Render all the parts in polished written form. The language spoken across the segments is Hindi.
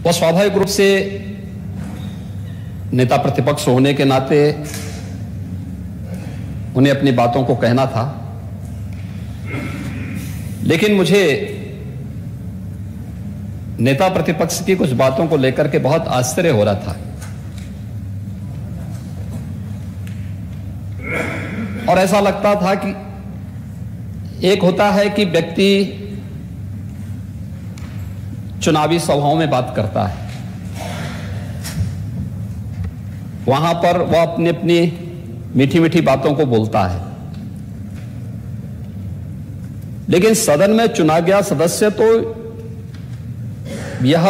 वह स्वाभाविक रूप से नेता प्रतिपक्ष होने के नाते उन्हें अपनी बातों को कहना था, लेकिन मुझे नेता प्रतिपक्ष की कुछ बातों को लेकर के बहुत आश्चर्य हो रहा था। और ऐसा लगता था कि एक होता है कि व्यक्ति चुनावी सभाओं में बात करता है, वहां पर वह अपनी अपनी मीठी मीठी बातों को बोलता है, लेकिन सदन में चुना गया सदस्य तो यह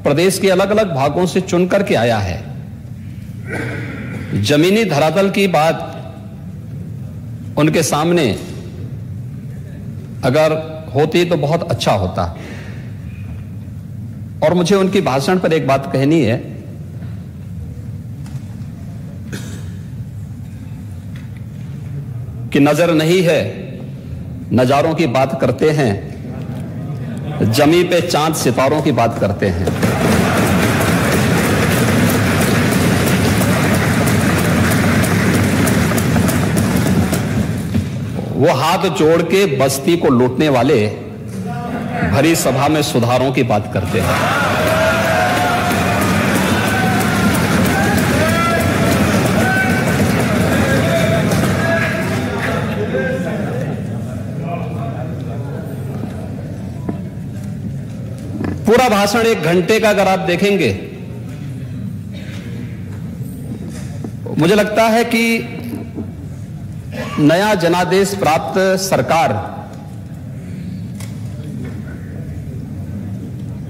प्रदेश के अलग अलग भागों से चुन करके आया है। जमीनी धरातल की बात उनके सामने अगर होती तो बहुत अच्छा होता। और मुझे उनकी भाषण पर एक बात कहनी है कि नजर नहीं है, नजारों की बात करते हैं, जमी पे चांद सितारों की बात करते हैं। वो हाथ जोड़ के बस्ती को लूटने वाले भरी सभा में सुधारों की बात करते हैं। पूरा भाषण 1 घंटे का अगर आप देखेंगे, मुझे लगता है कि नया जनादेश प्राप्त सरकार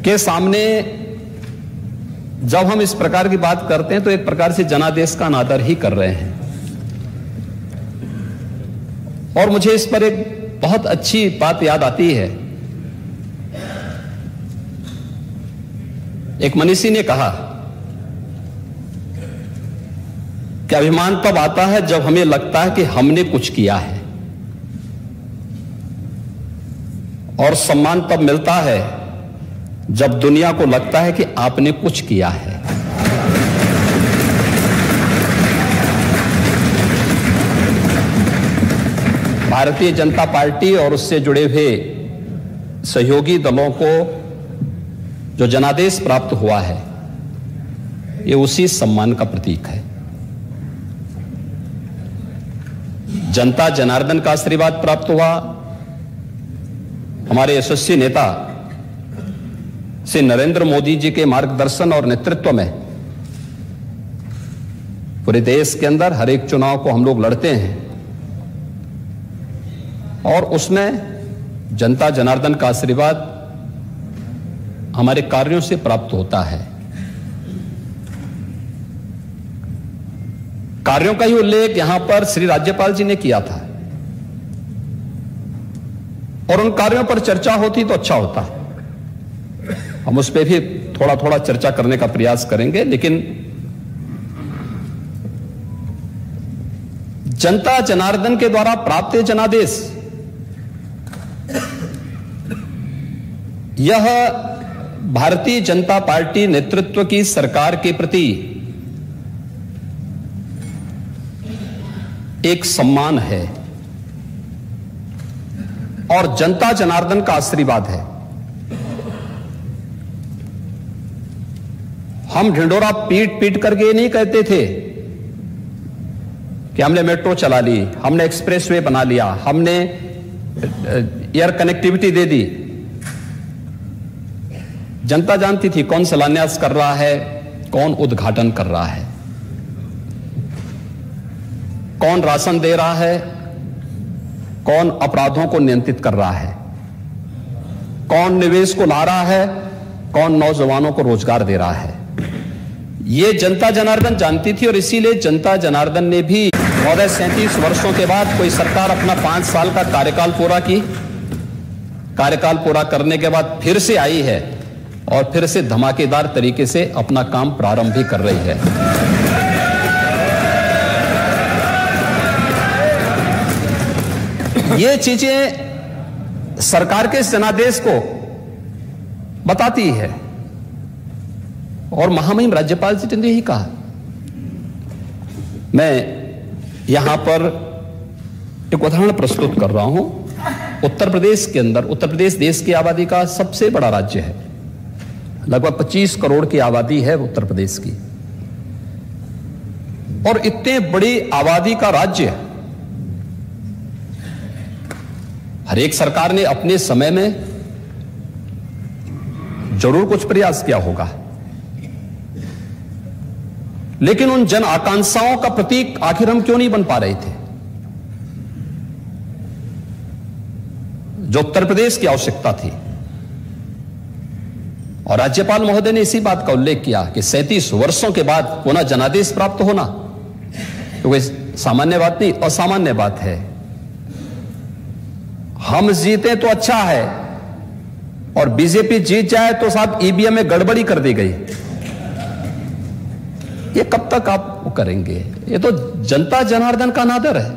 के सामने जब हम इस प्रकार की बात करते हैं तो एक प्रकार से जनादेश का अनादर ही कर रहे हैं। और मुझे इस पर एक बहुत अच्छी बात याद आती है। एक मनीषी ने कहा कि अभिमान तब आता है जब हमें लगता है कि हमने कुछ किया है, और सम्मान तब मिलता है जब दुनिया को लगता है कि आपने कुछ किया है। भारतीय जनता पार्टी और उससे जुड़े हुए सहयोगी दलों को जो जनादेश प्राप्त हुआ है, ये उसी सम्मान का प्रतीक है। जनता जनार्दन का आशीर्वाद प्राप्त हुआ। हमारे यशस्वी नेता श्री नरेंद्र मोदी जी के मार्गदर्शन और नेतृत्व में पूरे देश के अंदर हर एक चुनाव को हम लोग लड़ते हैं, और उसमें जनता जनार्दन का आशीर्वाद हमारे कार्यों से प्राप्त होता है। कार्यों का ही उल्लेख यहां पर श्री राज्यपाल जी ने किया था, और उन कार्यों पर चर्चा होती तो अच्छा होता। हम उस पर भी थोड़ा थोड़ा चर्चा करने का प्रयास करेंगे, लेकिन जनता जनार्दन के द्वारा प्राप्त जनादेश, यह भारतीय जनता पार्टी नेतृत्व की सरकार के प्रति एक सम्मान है और जनता जनार्दन का आशीर्वाद है। हम ढिंडोरा पीट पीट करके ये नहीं कहते थे कि हमने मेट्रो चला ली, हमने एक्सप्रेसवे बना लिया, हमने एयर कनेक्टिविटी दे दी। जनता जानती थी कौन शिलान्यास कर रहा है, कौन उद्घाटन कर रहा है, कौन राशन दे रहा है, कौन अपराधों को नियंत्रित कर रहा है, कौन निवेश को ला रहा है, कौन नौजवानों को रोजगार दे रहा है। ये जनता जनार्दन जानती थी, और इसीलिए जनता जनार्दन ने भी 37 वर्षों के बाद कोई सरकार अपना 5 साल का कार्यकाल पूरा की, कार्यकाल पूरा करने के बाद फिर से आई है और फिर से धमाकेदार तरीके से अपना काम प्रारंभ भी कर रही है। ये चीजें सरकार के जनादेश को बताती है और महामहिम राज्यपाल जी ने यही कहा। मैं यहां पर एक उदाहरण प्रस्तुत कर रहा हूं। उत्तर प्रदेश के अंदर, उत्तर प्रदेश देश की आबादी का सबसे बड़ा राज्य है, लगभग 25 करोड़ की आबादी है उत्तर प्रदेश की। और इतने बड़ी आबादी का राज्य, हर एक सरकार ने अपने समय में जरूर कुछ प्रयास किया होगा, लेकिन उन जन आकांक्षाओं का प्रतीक आखिर हम क्यों नहीं बन पा रहे थे जो उत्तर प्रदेश की आवश्यकता थी। और राज्यपाल महोदय ने इसी बात का उल्लेख किया कि 37 वर्षों के बाद पुनः जनादेश प्राप्त होना तो कोई सामान्य बात नहीं, असामान्य बात है। हम जीते तो अच्छा है, और बीजेपी जीत जाए तो साहब ईवीएम में गड़बड़ी कर दी गई। ये कब तक आप करेंगे? ये तो जनता जनार्दन का अनादर है।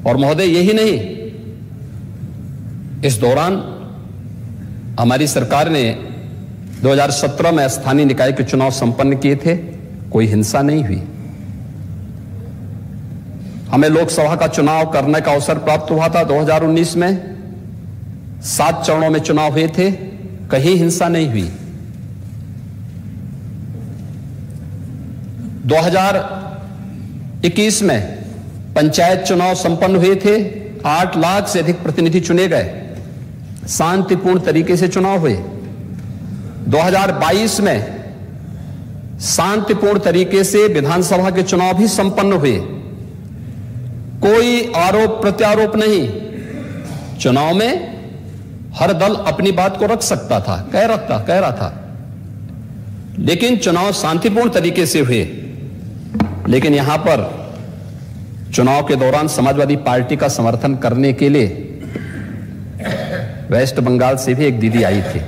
और महोदय यही नहीं, इस दौरान हमारी सरकार ने 2017 में स्थानीय निकाय के चुनाव संपन्न किए थे, कोई हिंसा नहीं हुई। हमें लोकसभा का चुनाव करने का अवसर प्राप्त हुआ था 2019 में, 7 चरणों में चुनाव हुए थे, कहीं हिंसा नहीं हुई। 2021 में पंचायत चुनाव संपन्न हुए थे, 8 लाख से अधिक प्रतिनिधि चुने गए, शांतिपूर्ण तरीके से चुनाव हुए। 2022 में शांतिपूर्ण तरीके से विधानसभा के चुनाव भी संपन्न हुए, कोई आरोप प्रत्यारोप नहीं। चुनाव में हर दल अपनी बात को रख सकता था, कह रहा था, लेकिन चुनाव शांतिपूर्ण तरीके से हुए। लेकिन यहां पर चुनाव के दौरान समाजवादी पार्टी का समर्थन करने के लिए वेस्ट बंगाल से भी एक दीदी आई थी।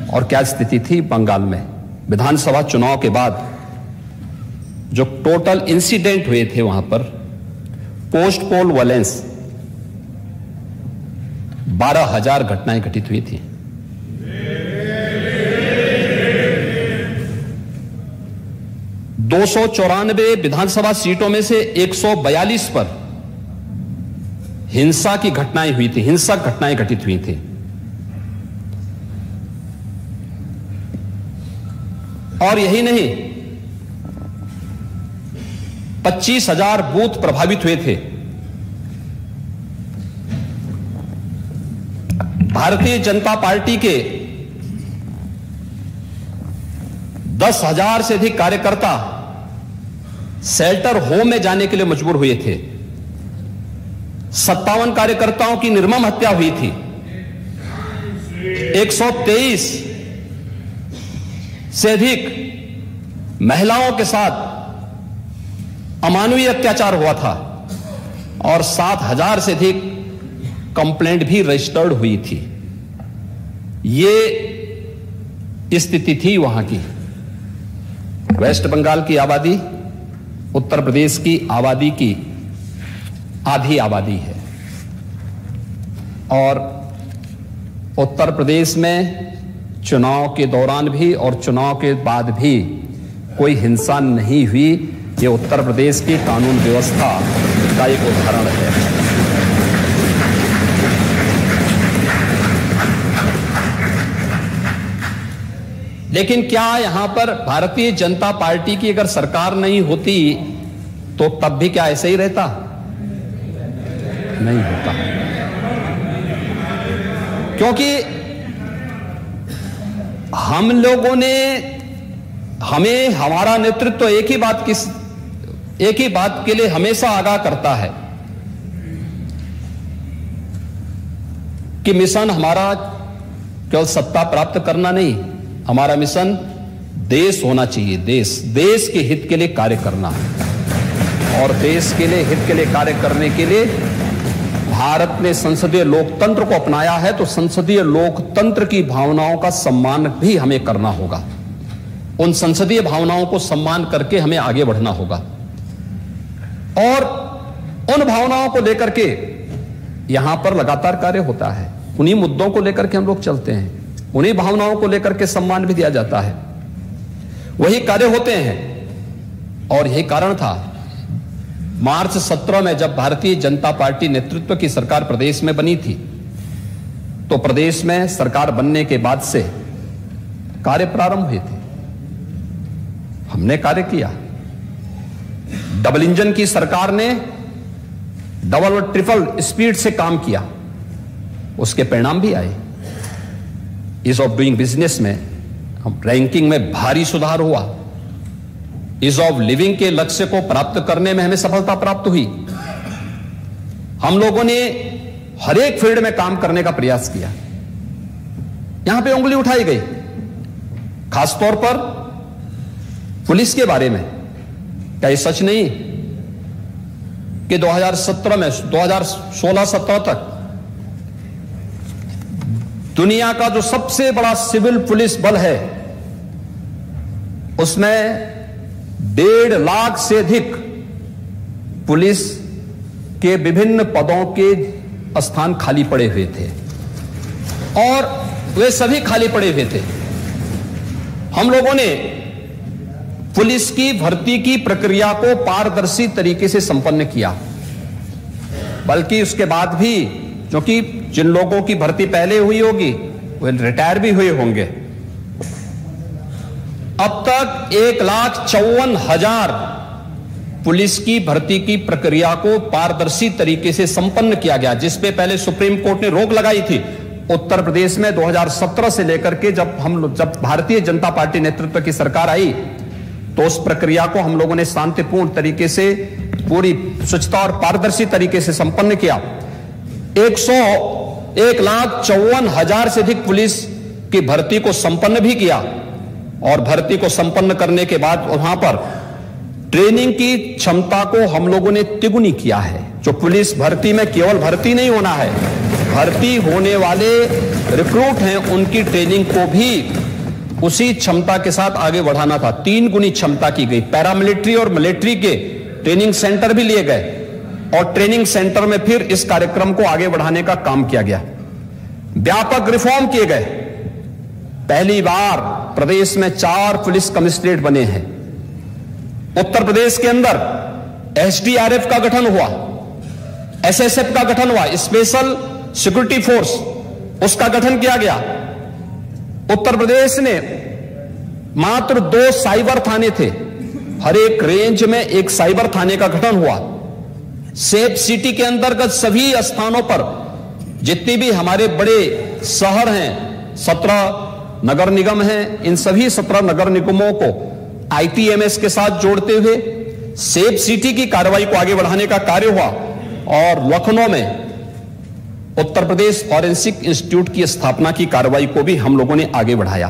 और क्या स्थिति थी बंगाल में? विधानसभा चुनाव के बाद जो टोटल इंसिडेंट हुए थे वहां पर, पोस्ट पोल वायलेंस 12,000 घटनाएं घटित हुई थी। दो 294 विधानसभा सीटों में से 142 पर हिंसा की घटनाएं हुई थी, हिंसक घटनाएं घटित हुई थी। और यही नहीं, 25,000 बूथ प्रभावित हुए थे। भारतीय जनता पार्टी के 10,000 से अधिक कार्यकर्ता शेल्टर होम में जाने के लिए मजबूर हुए थे। 57 कार्यकर्ताओं की निर्मम हत्या हुई थी। 123 से अधिक महिलाओं के साथ अमानवीय अत्याचार हुआ था और 7,000 से अधिक कंप्लेंट भी रजिस्टर्ड हुई थी। ये स्थिति थी वहां की। वेस्ट बंगाल की आबादी उत्तर प्रदेश की आबादी की आधी आबादी है, और उत्तर प्रदेश में चुनाव के दौरान भी और चुनाव के बाद भी कोई हिंसा नहीं हुई। ये उत्तर प्रदेश की कानून व्यवस्था का एक उदाहरण है। लेकिन क्या यहां पर भारतीय जनता पार्टी की अगर सरकार नहीं होती तो तब भी क्या ऐसे ही रहता? नहीं होता, क्योंकि हम लोगों ने, हमें हमारा नेतृत्व एक ही बात के लिए हमेशा आगाह करता है कि मिशन हमारा केवल सत्ता प्राप्त करना नहीं, हमारा मिशन देश होना चाहिए। देश के हित के लिए कार्य करना है। और देश के लिए हित के लिए कार्य करने के लिए भारत ने संसदीय लोकतंत्र को अपनाया है, तो संसदीय लोकतंत्र की भावनाओं का सम्मान भी हमें करना होगा। उन संसदीय भावनाओं को सम्मान करके हमें आगे बढ़ना होगा, और उन भावनाओं को लेकर के यहां पर लगातार कार्य होता है। उन्हीं मुद्दों को लेकर के हम लोग चलते हैं, उन्हीं भावनाओं को लेकर के सम्मान भी दिया जाता है, वही कार्य होते हैं। और यही कारण था मार्च 17 में जब भारतीय जनता पार्टी नेतृत्व की सरकार प्रदेश में बनी थी, तो प्रदेश में सरकार बनने के बाद से कार्य प्रारंभ हुए थे। हमने कार्य किया। डबल इंजन की सरकार ने डबल और ट्रिपल स्पीड से काम किया, उसके परिणाम भी आए। ईज ऑफ डूइंग बिजनेस में हम रैंकिंग में भारी सुधार हुआ। ईज ऑफ लिविंग के लक्ष्य को प्राप्त करने में हमें सफलता प्राप्त हुई। हम लोगों ने हर एक फील्ड में काम करने का प्रयास किया। यहां पे उंगली उठाई गई, खासतौर पर पुलिस के बारे में। क्या ये सच नहीं कि 2017 में 2016-17 तक दुनिया का जो सबसे बड़ा सिविल पुलिस बल है, उसमें 1.5 लाख से अधिक पुलिस के विभिन्न पदों के स्थान खाली पड़े हुए थे, और वे सभी खाली पड़े हुए थे। हम लोगों ने पुलिस की भर्ती की प्रक्रिया को पारदर्शी तरीके से संपन्न किया। बल्कि उसके बाद भी, क्योंकि जिन लोगों की भर्ती पहले हुई होगी वे रिटायर भी हुए होंगे, अब तक 1,54,000 पुलिस की भर्ती की प्रक्रिया को पारदर्शी तरीके से संपन्न किया गया, जिसपे पहले सुप्रीम कोर्ट ने रोक लगाई थी। उत्तर प्रदेश में 2017 से लेकर के जब भारतीय जनता पार्टी नेतृत्व की सरकार आई, तो उस प्रक्रिया को हम लोगों ने शांतिपूर्ण तरीके से, पूरी स्वच्छता और पारदर्शी तरीके से संपन्न किया। 1,54,000 से अधिक पुलिस की भर्ती को संपन्न भी किया, और भर्ती को संपन्न करने के बाद वहां पर ट्रेनिंग की क्षमता को हम लोगों ने तिगुनी किया है। जो पुलिस भर्ती में केवल भर्ती नहीं होना है, भर्ती होने वाले रिक्रूट हैं उनकी ट्रेनिंग को भी उसी क्षमता के साथ आगे बढ़ाना था। 3 गुनी क्षमता की गई। पैरामिलिट्री और मिलिट्री के ट्रेनिंग सेंटर भी लिए गए, और ट्रेनिंग सेंटर में फिर इस कार्यक्रम को आगे बढ़ाने का काम किया गया। व्यापक रिफॉर्म किए गए। पहली बार प्रदेश में 4 पुलिस कमिश्नरेट बने हैं। उत्तर प्रदेश के अंदर एसडीआरएफ का गठन हुआ, एसएसएफ का गठन हुआ, स्पेशल सिक्योरिटी फोर्स, उसका गठन किया गया। उत्तर प्रदेश ने मात्र 2 साइबर थाने थे, हर एक रेंज में एक साइबर थाने का गठन हुआ। सेफ सिटी के अंतर्गत सभी स्थानों पर जितनी भी हमारे बड़े शहर हैं, 17 नगर निगम हैं, इन सभी 17 नगर निगमों को आईटीएमएस के साथ जोड़ते हुए सेफ सिटी की कार्रवाई को आगे बढ़ाने का कार्य हुआ। और लखनऊ में उत्तर प्रदेश फॉरेंसिक इंस्टीट्यूट की स्थापना की कार्रवाई को भी हम लोगों ने आगे बढ़ाया।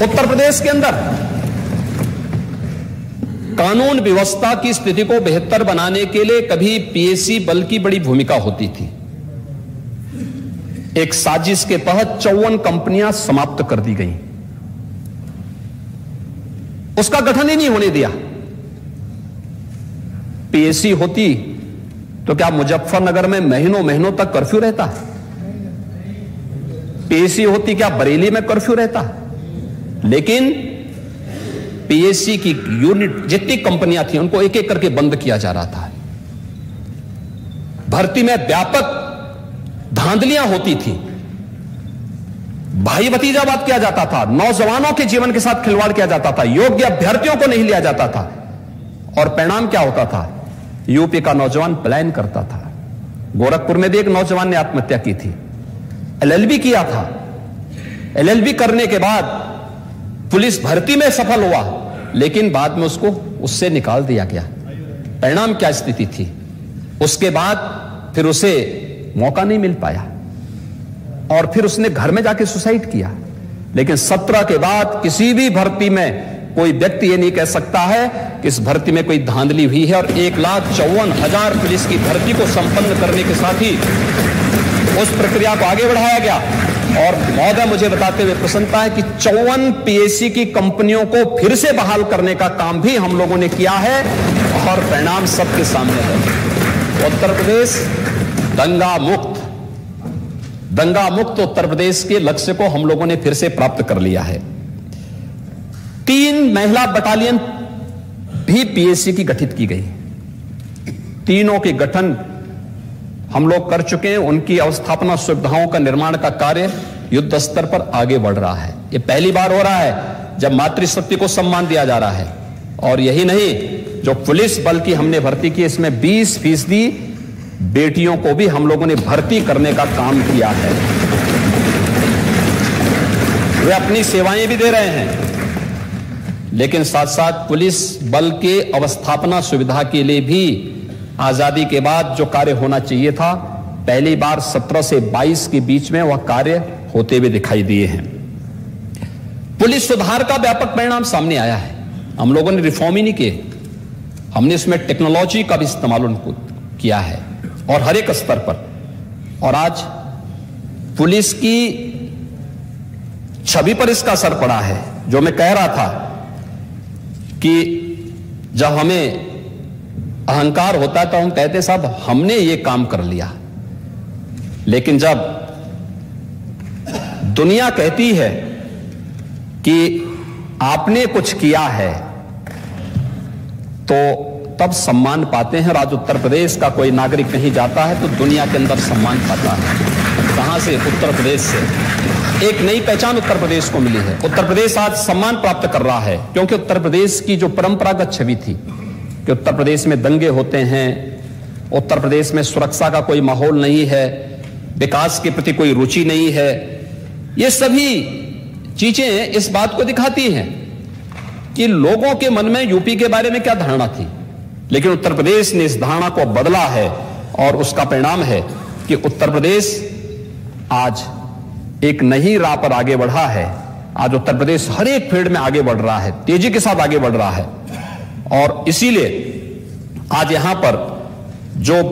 उत्तर प्रदेश के अंदर कानून व्यवस्था की स्थिति को बेहतर बनाने के लिए कभी पीएसी बल की बड़ी भूमिका होती थी। एक साजिश के तहत 54 कंपनियां समाप्त कर दी गई, उसका गठन ही नहीं होने दिया। पीएसी होती तो क्या मुजफ्फरनगर में महीनों महीनों तक कर्फ्यू रहता? पीएसी होती क्या बरेली में कर्फ्यू रहता? लेकिन पीएसी की यूनिट जितनी कंपनियां थी उनको एक एक करके बंद किया जा रहा था। भर्ती में व्यापक धांधलियां होती थी, भाई भतीजावाद किया जाता था, नौजवानों के जीवन के साथ खिलवाड़ किया जाता था, योग्य अभ्यर्थियों को नहीं लिया जाता था। और परिणाम क्या होता था? यूपी का नौजवान पलायन करता था। गोरखपुर में भी एक नौजवान ने आत्महत्या की थी, एलएलबी किया था। एलएलबी करने के बाद पुलिस भर्ती में सफल हुआ, लेकिन बाद में उसको उससे निकाल दिया गया। परिणाम क्या स्थिति थी? उसके बाद फिर उसे मौका नहीं मिल पाया, और फिर उसने घर में जाके सुसाइड किया। लेकिन 17 के बाद किसी भी भर्ती में कोई व्यक्ति ये नहीं कह सकता है कि इस भर्ती में कोई धांधली हुई है। और 1,54,000 पुलिस की भर्ती को संपन्न करने के साथ ही उस प्रक्रिया को आगे बढ़ाया गया। और महोदय, मुझे बताते हुए प्रसन्नता है कि 54 पीएसी की कंपनियों को फिर से बहाल करने का काम भी हम लोगों ने किया है, और परिणाम सबके सामने है। उत्तर प्रदेश दंगा मुक्त, दंगा मुक्त उत्तर प्रदेश के लक्ष्य को हम लोगों ने फिर से प्राप्त कर लिया है। 3 महिला बटालियन भी पीएससी की गठित की गई। तीनों के गठन हम लोग कर चुके हैं। उनकी अवस्थापना सुविधाओं का निर्माण का कार्य युद्ध स्तर पर आगे बढ़ रहा है। यह पहली बार हो रहा है जब मातृशक्ति को सम्मान दिया जा रहा है। और यही नहीं, जो पुलिस बल की हमने भर्ती की, इसमें 20% बेटियों को भी हम लोगों ने भर्ती करने का काम किया है। वे अपनी सेवाएं भी दे रहे हैं, लेकिन साथ साथ पुलिस बल के अवस्थापना सुविधा के लिए भी आजादी के बाद जो कार्य होना चाहिए था, पहली बार 17 से 22 के बीच में वह कार्य होते हुए दिखाई दिए हैं। पुलिस सुधार का व्यापक परिणाम सामने आया है। हम लोगों ने रिफॉर्म ही नहीं किए, हमने इसमें टेक्नोलॉजी का भी इस्तेमाल उनको किया है और हर एक स्तर पर। और आज पुलिस की छवि पर इसका असर पड़ा है। जो मैं कह रहा था कि जब हमें अहंकार होता है तो हम कहते साहब हमने ये काम कर लिया, लेकिन जब दुनिया कहती है कि आपने कुछ किया है तो तब सम्मान पाते हैं। और आज उत्तर प्रदेश का कोई नागरिक नहीं जाता है तो दुनिया के अंदर सम्मान पाता है। कहां से? उत्तर प्रदेश से। एक नई पहचान उत्तर प्रदेश को मिली है। उत्तर प्रदेश आज सम्मान प्राप्त कर रहा है, क्योंकि उत्तर प्रदेश की जो परंपरागत छवि थी कि उत्तर प्रदेश में दंगे होते हैं, उत्तर प्रदेश में सुरक्षा का कोई माहौल नहीं है, विकास के प्रति कोई रुचि नहीं है, ये सभी चीजें इस बात को दिखाती हैं कि लोगों के मन में यूपी के बारे में क्या धारणा थी। लेकिन उत्तर प्रदेश ने इस धारणा को बदला है और उसका परिणाम है कि उत्तर प्रदेश आज एक नई राह पर आगे बढ़ा है। आज उत्तर प्रदेश हर एक फील्ड में आगे बढ़ रहा है, तेजी के साथ आगे बढ़ रहा है। और इसीलिए आज यहां पर जो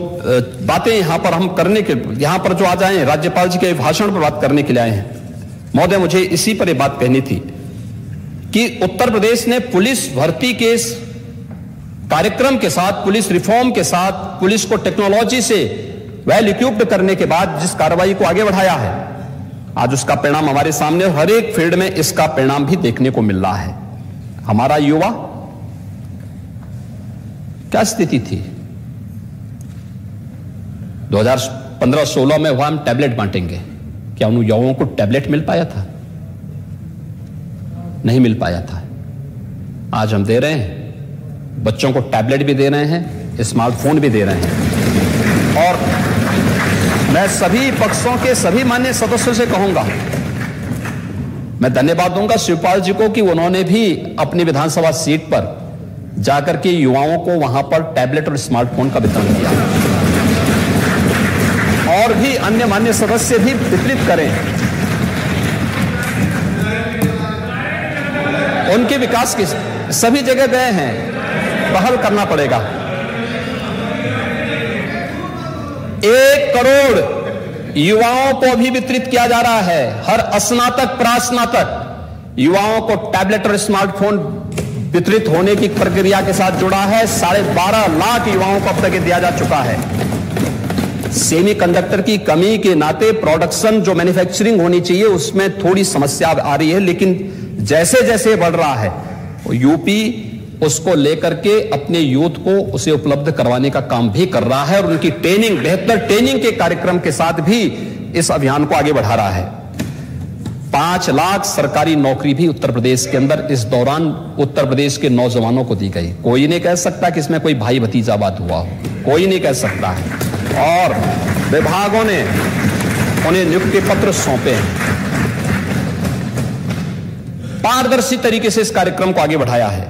बातें यहां पर हम करने के, यहां पर जो आज आए हैं, राज्यपाल जी के भाषण पर बात करने के लिए आए हैं। महोदय, मुझे इसी पर यह बात कहनी थी कि उत्तर प्रदेश ने पुलिस भर्ती के कार्यक्रम के साथ, पुलिस रिफॉर्म के साथ, पुलिस को टेक्नोलॉजी से वेल इक्विप्ड करने के बाद जिस कार्रवाई को आगे बढ़ाया है, आज उसका परिणाम हमारे सामने, हर एक फील्ड में इसका परिणाम भी देखने को मिल रहा है। हमारा युवा क्या स्थिति थी 2015-16 में? हुआ हम टैबलेट बांटेंगे, क्या उन युवाओं को टैबलेट मिल पाया था? नहीं मिल पाया था। आज हम दे रहे हैं, बच्चों को टैबलेट भी दे रहे हैं, स्मार्टफोन भी दे रहे हैं। और मैं सभी पक्षों के सभी माननीय सदस्यों से कहूंगा, मैं धन्यवाद दूंगा शिवपाल जी को कि उन्होंने भी अपनी विधानसभा सीट पर जाकर के युवाओं को वहां पर टैबलेट और स्मार्टफोन का वितरण किया। और भी अन्य माननीय सदस्य भी वितरित करें। उनके विकास की सभी जगह गए हैं, पहल करना पड़ेगा। 1 करोड़ युवाओं को भी वितरित किया जा रहा है। हर स्नातक प्रास्नातक युवाओं को टैबलेट और स्मार्टफोन वितरित होने की प्रक्रिया के साथ जुड़ा है। 12.5 लाख युवाओं को अब तक दिया जा चुका है। सेमीकंडक्टर की कमी के नाते प्रोडक्शन जो मैन्युफैक्चरिंग होनी चाहिए उसमें थोड़ी समस्या आ रही है, लेकिन जैसे जैसे बढ़ रहा है यूपी उसको लेकर के अपने यूथ को उसे उपलब्ध करवाने का काम भी कर रहा है और उनकी ट्रेनिंग, बेहतर ट्रेनिंग के कार्यक्रम के साथ भी इस अभियान को आगे बढ़ा रहा है। 5 लाख सरकारी नौकरी भी उत्तर प्रदेश के अंदर इस दौरान उत्तर प्रदेश के नौजवानों को दी गई। कोई नहीं कह सकता कि इसमें कोई भाई भतीजावाद हुआ हो, कोई नहीं कह सकता है। और विभागों ने उन्हें नियुक्ति पत्र सौंपे हैं। पारदर्शी तरीके से इस कार्यक्रम को आगे बढ़ाया है।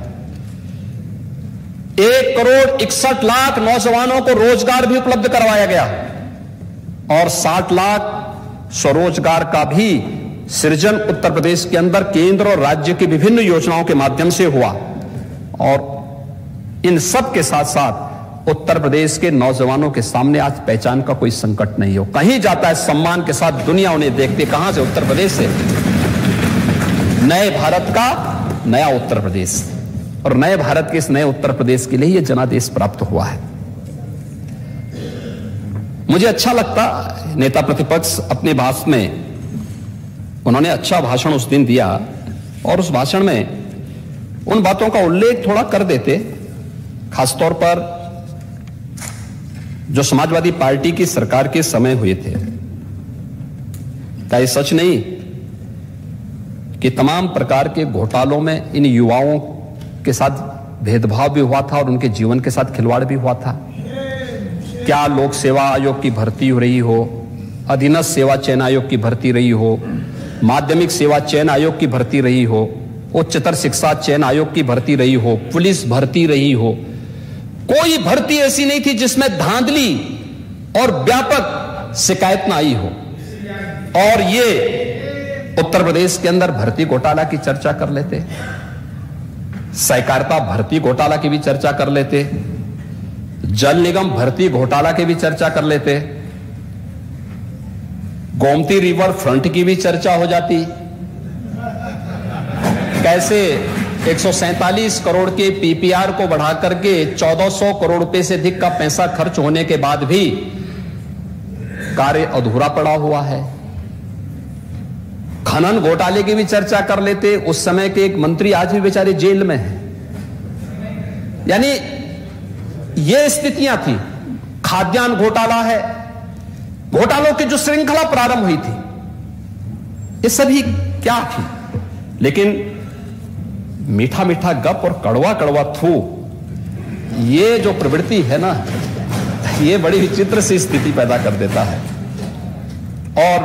1 करोड़ 61 लाख नौजवानों को रोजगार भी उपलब्ध करवाया गया और 60 लाख स्वरोजगार का भी सृजन उत्तर प्रदेश के अंदर केंद्र और राज्य की विभिन्न योजनाओं के माध्यम से हुआ। और इन सब के साथ साथ उत्तर प्रदेश के नौजवानों के सामने आज पहचान का कोई संकट नहीं हो, कहीं जाता है सम्मान के साथ, दुनिया उन्हें देखती। कहां से? उत्तर प्रदेश से। नए भारत का नया उत्तर प्रदेश, और नए भारत के इस नए उत्तर प्रदेश के लिए यह जनादेश प्राप्त हुआ है। मुझे अच्छा लगता, नेता प्रतिपक्ष अपने भाषण में उन्होंने अच्छा भाषण उस दिन दिया और उस भाषण में उन बातों का उल्लेख थोड़ा कर देते, खासतौर पर जो समाजवादी पार्टी की सरकार के समय हुए थे। क्या ये सच नहीं कि तमाम प्रकार के घोटालों में इन युवाओं के साथ भेदभाव भी हुआ था और उनके जीवन के साथ खिलवाड़ भी हुआ था? क्या लोक सेवा आयोग की भर्ती हो रही हो, अधीनस्थ सेवा चयन आयोग की भर्ती रही हो, माध्यमिक सेवा चयन आयोग की भर्ती रही हो, उच्चतर शिक्षा चयन आयोग की भर्ती रही हो, पुलिस भर्ती रही हो, कोई भर्ती ऐसी नहीं थी जिसमें धांधली और व्यापक शिकायत ना आई हो। और ये उत्तर प्रदेश के अंदर भर्ती घोटाला की चर्चा कर लेते, सहकारिता भर्ती घोटाला की भी चर्चा कर लेते, जल निगम भर्ती घोटाला की भी चर्चा कर लेते, गोमती रिवर फ्रंट की भी चर्चा हो जाती। कैसे 147 करोड़ के पीपीआर को बढ़ा करके 1400 करोड़ रुपए से अधिक का पैसा खर्च होने के बाद भी कार्य अधूरा पड़ा हुआ है। खनन घोटाले की भी चर्चा कर लेते, उस समय के एक मंत्री आज भी बेचारे जेल में हैं। यानी ये स्थितियां थी। खाद्यान्न घोटाला है, घोटालों की जो श्रृंखला प्रारंभ हुई थी, ये सभी क्या थी? लेकिन मीठा मीठा गप और कड़वा कड़वा थू, ये जो प्रवृत्ति है ना, ये बड़ी विचित्र सी स्थिति पैदा कर देता है। और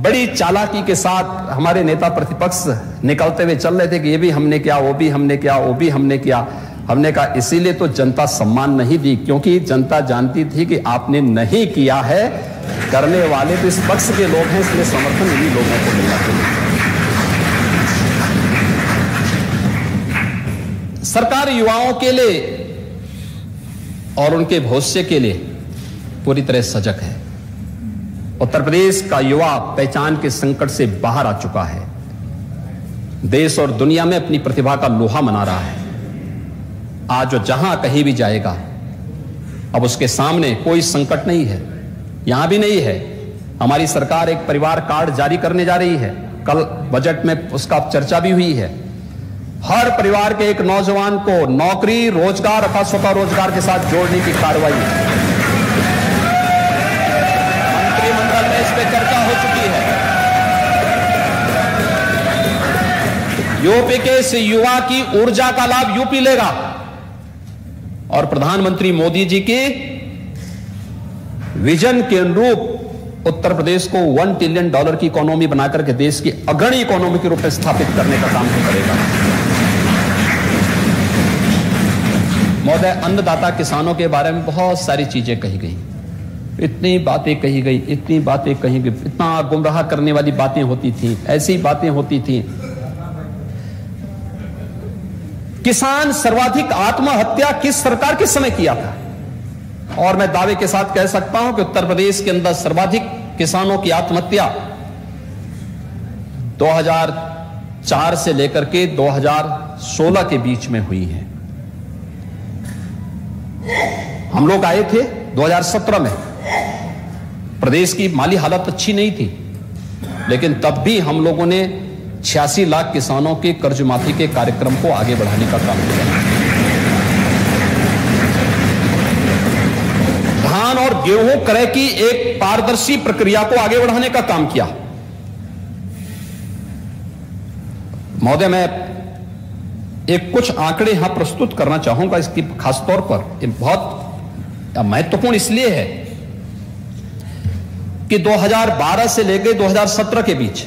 बड़ी चालाकी के साथ हमारे नेता प्रतिपक्ष निकलते हुए चल रहे थे कि ये भी हमने किया, वो भी हमने किया, वो भी हमने किया। हमने कहा इसीलिए तो जनता सम्मान नहीं दी, क्योंकि जनता जानती थी कि आपने नहीं किया है, करने वाले तो इस पक्ष के लोग हैं, इसलिए समर्थन इन्हीं लोगों को मिलना चाहिए। सरकार युवाओं के लिए और उनके भविष्य के लिए पूरी तरह सजग है। उत्तर प्रदेश का युवा पहचान के संकट से बाहर आ चुका है, देश और दुनिया में अपनी प्रतिभा का लोहा मना रहा है। आज वो जहां कहीं भी जाएगा, अब उसके सामने कोई संकट नहीं है, यहां भी नहीं है। हमारी सरकार एक परिवार कार्ड जारी करने जा रही है, कल बजट में उसका चर्चा भी हुई है। हर परिवार के एक नौजवान को नौकरी, रोजगार अथवा स्वतः रोजगार के साथ जोड़ने की कार्रवाई मंत्रिमंडल में इस पर चर्चा हो चुकी है। यूपी के इस युवा की ऊर्जा का लाभ यूपी लेगा और प्रधानमंत्री मोदी जी के विजन के अनुरूप उत्तर प्रदेश को $1 ट्रिलियन की इकोनॉमी बनाकर के देश की अग्रणी इकोनॉमी के रूप में स्थापित करने का काम करेगा। महोदय, अन्नदाता किसानों के बारे में बहुत सारी चीजें कही गई, इतनी बातें कही गई, इतनी बातें कही गई, इतना गुमराह करने वाली बातें होती थी, ऐसी बातें होती थी। किसान सर्वाधिक आत्महत्या किस सरकार के समय किया था? और मैं दावे के साथ कह सकता हूं कि उत्तर प्रदेश के अंदर सर्वाधिक किसानों की आत्महत्या 2004 से लेकर के 2016 के बीच में हुई है। हम लोग आए थे 2017 में, प्रदेश की माली हालत अच्छी नहीं थी, लेकिन तब भी हम लोगों ने 86 लाख किसानों के कर्ज माफी के कार्यक्रम को आगे बढ़ाने का काम किया। धान और गेहूं क्रय की एक पारदर्शी प्रक्रिया को आगे बढ़ाने का काम किया। महोदय, मैं एक कुछ आंकड़े यहां प्रस्तुत करना चाहूंगा, इसकी खासतौर पर बहुत महत्वपूर्ण इसलिए है कि 2012 से लेकर 2017 के बीच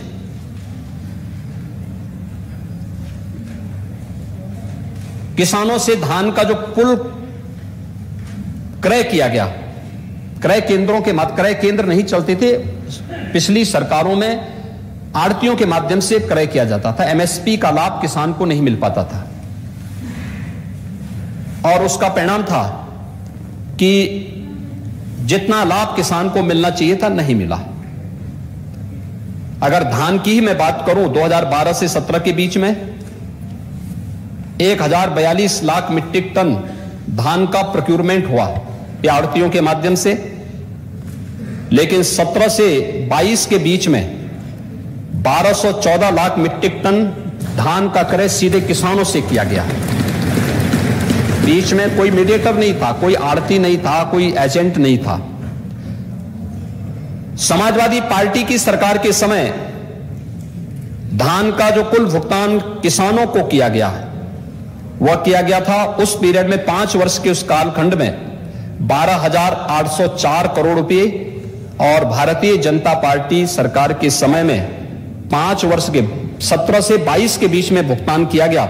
किसानों से धान का जो कुल क्रय किया गया, क्रय केंद्रों के क्रय केंद्र नहीं चलते थे, पिछली सरकारों में आड़तियों के माध्यम से क्रय किया जाता था, एमएसपी का लाभ किसान को नहीं मिल पाता था और उसका परिणाम था कि जितना लाभ किसान को मिलना चाहिए था नहीं मिला। अगर धान की ही मैं बात करूं, 2012 से 17 के बीच में 1042 लाख मीट्रिक टन धान का प्रोक्यूरमेंट हुआ आड़तियों के माध्यम से, लेकिन 17 से 22 के बीच में 1214 लाख मीट्रिक टन धान का क्रय सीधे किसानों से किया गया। बीच में कोई मीडिएटर नहीं था, कोई आड़ती नहीं था, कोई एजेंट नहीं था। समाजवादी पार्टी की सरकार के समय धान का जो कुल भुगतान किसानों को किया गया वह किया गया था उस पीरियड में 5 वर्ष के उस कालखंड में 12,804 करोड़ रुपए, और भारतीय जनता पार्टी सरकार के समय में 5 वर्ष के 17 से 22 के बीच में भुगतान किया गया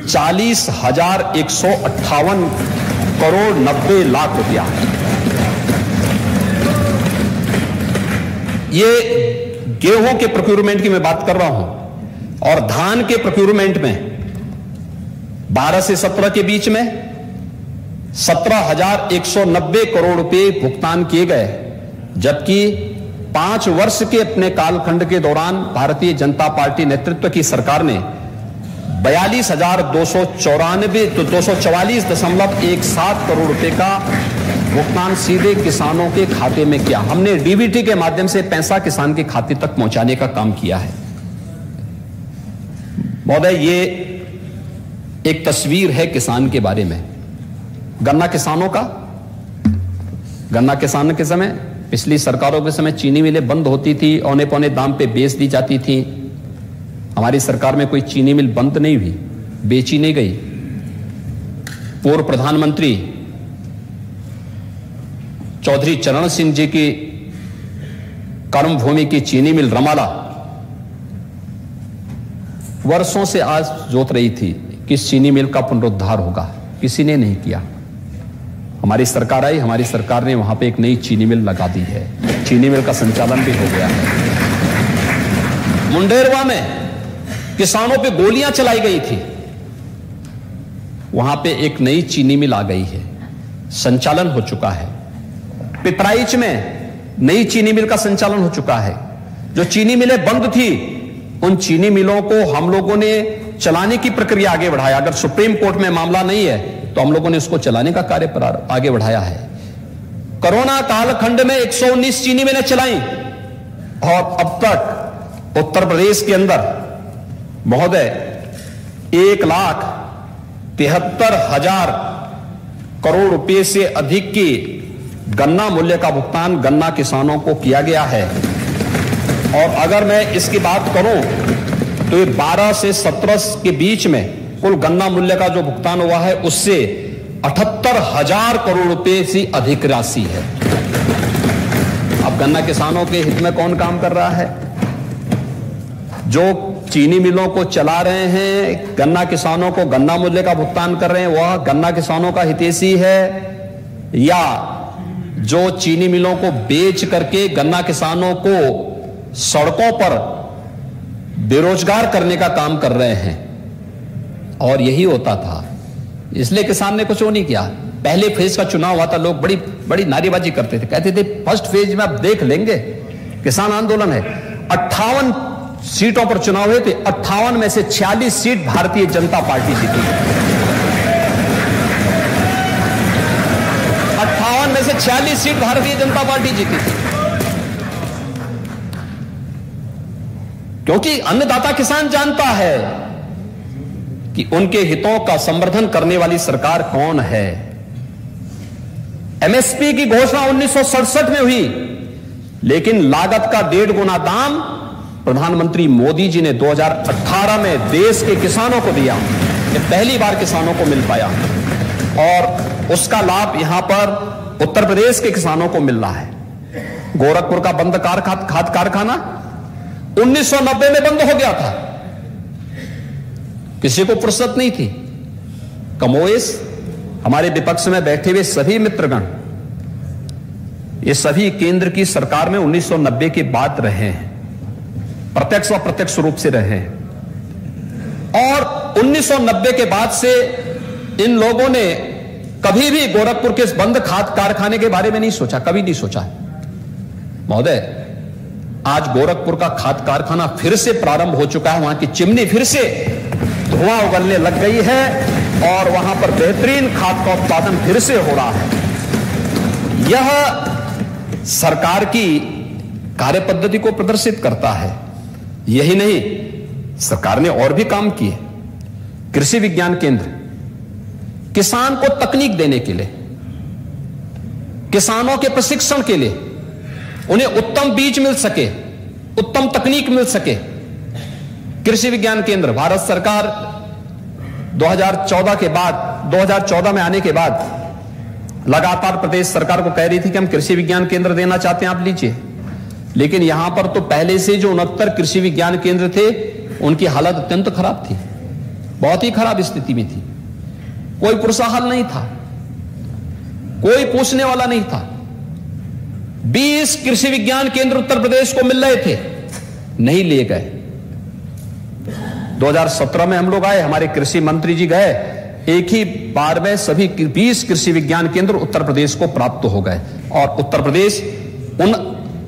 40,158 करोड़ 90 लाख रुपया। ये गेहूं के प्रोक्यूरमेंट की मैं बात कर रहा हूं, और धान के प्रोक्यूरमेंट में 12 से 17 के बीच में 17,190 करोड़ रुपए भुगतान किए गए, जबकि 5 वर्ष के अपने कालखंड के दौरान भारतीय जनता पार्टी नेतृत्व की सरकार ने 244,17 करोड़ रुपए का भुगतान सीधे किसानों के खाते में किया। हमने डीबीटी के माध्यम से पैसा किसान के खाते तक पहुंचाने का काम किया है। महोदय, ये एक तस्वीर है किसान के बारे में। गन्ना किसानों का, गन्ना किसान के समय, पिछली सरकारों के समय चीनी मिलें बंद होती थी, औने पौने दाम पे बेच दी जाती थी। हमारी सरकार में कोई चीनी मिल बंद नहीं हुई, बेची नहीं गई। पूर्व प्रधानमंत्री चौधरी चरण सिंह जी की कर्मभूमि की चीनी मिल रमाला वर्षों से आज जोत रही थी कि इस चीनी मिल का पुनरुद्धार होगा, किसी ने नहीं किया। हमारी सरकार आई, हमारी सरकार ने वहां पे एक नई चीनी मिल लगा दी है, चीनी मिल का संचालन भी हो गया है। मुंडेरवा में किसानों पे गोलियां चलाई गई थी, वहां पे एक नई चीनी मिल आ गई है, संचालन हो चुका है। पिपराइच में नई चीनी मिल का संचालन हो चुका है। जो चीनी मिलें बंद थी, उन चीनी मिलों को हम लोगों ने चलाने की प्रक्रिया आगे बढ़ाया। अगर सुप्रीम कोर्ट में मामला नहीं है तो हम लोगों ने उसको चलाने का कार्य आगे बढ़ाया है। कोरोना कालखंड में 119 चीनी मिलें चलाई, और अब तक उत्तर प्रदेश के अंदर महोदय 1,73,000 करोड़ रुपए से अधिक की गन्ना मूल्य का भुगतान गन्ना किसानों को किया गया है। और अगर मैं इसकी बात करूं तो ये 12 से 17 के बीच में कुल गन्ना मूल्य का जो भुगतान हुआ है उससे 78,000 करोड़ रुपए से अधिक राशि है। अब गन्ना किसानों के हित में कौन काम कर रहा है? जो चीनी मिलों को चला रहे हैं, गन्ना किसानों को गन्ना मूल्य का भुगतान कर रहे हैं, वह गन्ना किसानों का हितैषी है, या जो चीनी मिलों को बेच करके गन्ना किसानों को सड़कों पर बेरोजगार करने का काम कर रहे हैं? और यही होता था, इसलिए किसान ने कुछ वो नहीं किया। पहले फेज का चुनाव हुआ था, लोग बड़ी बड़ी नारेबाजी करते थे, कहते थे फर्स्ट फेज में आप देख लेंगे, किसान आंदोलन है। 58 सीटों पर चुनाव हुए थे, 58 में से 46 सीट भारतीय जनता पार्टी जीती। 58 में से 46 सीट भारतीय जनता पार्टी जीती थी, क्योंकि अन्नदाता किसान जानता है कि उनके हितों का संवर्धन करने वाली सरकार कौन है। एमएसपी की घोषणा 1967 में हुई, लेकिन लागत का 1.5 गुना दाम प्रधानमंत्री मोदी जी ने 2018 में देश के किसानों को दिया। ये पहली बार किसानों को मिल पाया, और उसका लाभ यहां पर उत्तर प्रदेश के किसानों को मिल रहा है। गोरखपुर का बंद खाद कारखाना 1990 में बंद हो गया था, किसी को फुर्सत नहीं थी। कमोएस हमारे विपक्ष में बैठे हुए सभी मित्रगण, ये सभी केंद्र की सरकार में 1990 के बाद रहे हैं, प्रत्यक्ष व अप्रत्यक्ष रूप से रहे हैं। और 1990 के बाद से इन लोगों ने कभी भी गोरखपुर के इस बंद खाद कारखाने के बारे में नहीं सोचा, कभी नहीं सोचा। महोदय, आज गोरखपुर का खाद कारखाना फिर से प्रारंभ हो चुका है, वहां की चिमनी फिर से धुआं उगलने लग गई है, और वहां पर बेहतरीन खाद का उत्पादन फिर से हो रहा है। यह सरकार की कार्य पद्धति को प्रदर्शित करता है। यही नहीं, सरकार ने और भी काम किए। कृषि विज्ञान केंद्र किसान को तकनीक देने के लिए, किसानों के प्रशिक्षण के लिए, उन्हें उत्तम बीज मिल सके, उत्तम तकनीक मिल सके। कृषि विज्ञान केंद्र भारत सरकार 2014 में आने के बाद लगातार प्रदेश सरकार को कह रही थी कि हम कृषि विज्ञान केंद्र देना चाहते हैं, आप लीजिए। लेकिन यहां पर तो पहले से जो 69 कृषि विज्ञान केंद्र थे, उनकी हालत अत्यंत खराब थी, बहुत ही खराब स्थिति में थी। कोई पुरसाहल नहीं था, कोई पूछने वाला नहीं था। 20 कृषि विज्ञान केंद्र उत्तर प्रदेश को मिल रहे थे, नहीं लिए गए। 2017 में हम लोग आए, हमारे कृषि मंत्री जी गए, एक ही बार में सभी 20 कृषि विज्ञान केंद्र उत्तर प्रदेश को प्राप्त हो गए। और उत्तर प्रदेश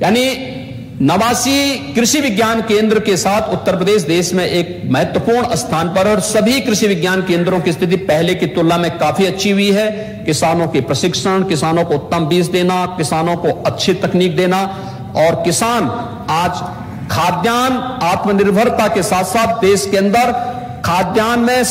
यानी 89 कृषि विज्ञान केंद्र के साथ उत्तर प्रदेश देश में एक महत्वपूर्ण स्थान पर, और सभी कृषि विज्ञान केंद्रों की स्थिति पहले की तुलना में काफी अच्छी हुई है। किसानों के प्रशिक्षण, किसानों को उत्तम बीज देना, किसानों को अच्छी तकनीक देना, और किसान आज खाद्यान्न आत्मनिर्भरता के साथ साथ देश के अंदर खाद्यान्न में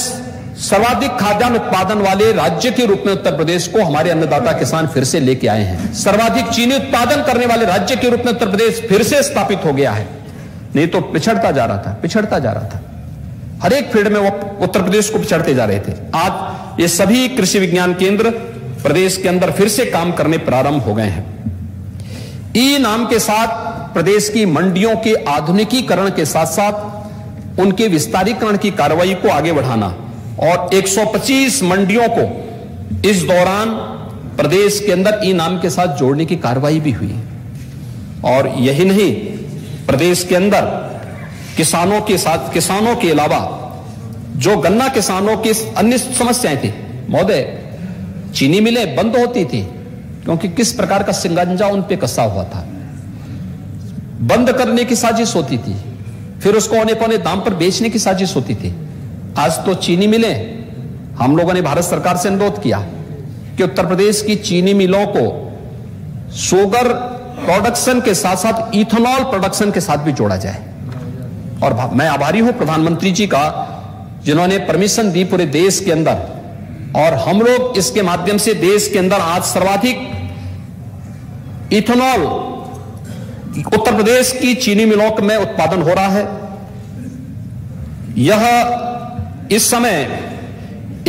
सर्वाधिक खाद्यान्न उत्पादन वाले राज्य के रूप में उत्तर प्रदेश को हमारे अन्नदाता किसान फिर से लेके आए हैं। सर्वाधिक चीनी उत्पादन करने वाले राज्य के रूप में उत्तर प्रदेश फिर से स्थापित हो गया है। नहीं तो पिछड़ता जा रहा था। हर एक फील्ड में वो उत्तर प्रदेश को पिछड़ते जा रहे थे। आज ये सभी कृषि विज्ञान केंद्र प्रदेश के अंदर फिर से काम करने प्रारंभ हो गए हैं। ई नाम के साथ प्रदेश की मंडियों के आधुनिकीकरण के साथ साथ उनके विस्तारीकरण की कार्रवाई को आगे बढ़ाना, और 125 मंडियों को इस दौरान प्रदेश के अंदर ई नाम के साथ जोड़ने की कार्रवाई भी हुई। और यही नहीं, प्रदेश के अंदर किसानों के अलावा जो गन्ना किसानों की अन्य समस्याएं थी, महोदय, चीनी मिलें बंद होती थी क्योंकि किस प्रकार का शिकंजा उन पे कसा हुआ था, बंद करने की साजिश होती थी, फिर उसको औने पौने दाम पर बेचने की साजिश होती थी। आज तो चीनी मिलें, हम लोगों ने भारत सरकार से अनुरोध किया कि उत्तर प्रदेश की चीनी मिलों को शुगर प्रोडक्शन के साथ साथ इथेनॉल प्रोडक्शन के साथ भी जोड़ा जाए। और मैं आभारी हूं प्रधानमंत्री जी का, जिन्होंने परमिशन दी पूरे देश के अंदर, और हम लोग इसके माध्यम से देश के अंदर आज सर्वाधिक इथेनॉल उत्तर प्रदेश की चीनी मिलों में उत्पादन हो रहा है। यह इस समय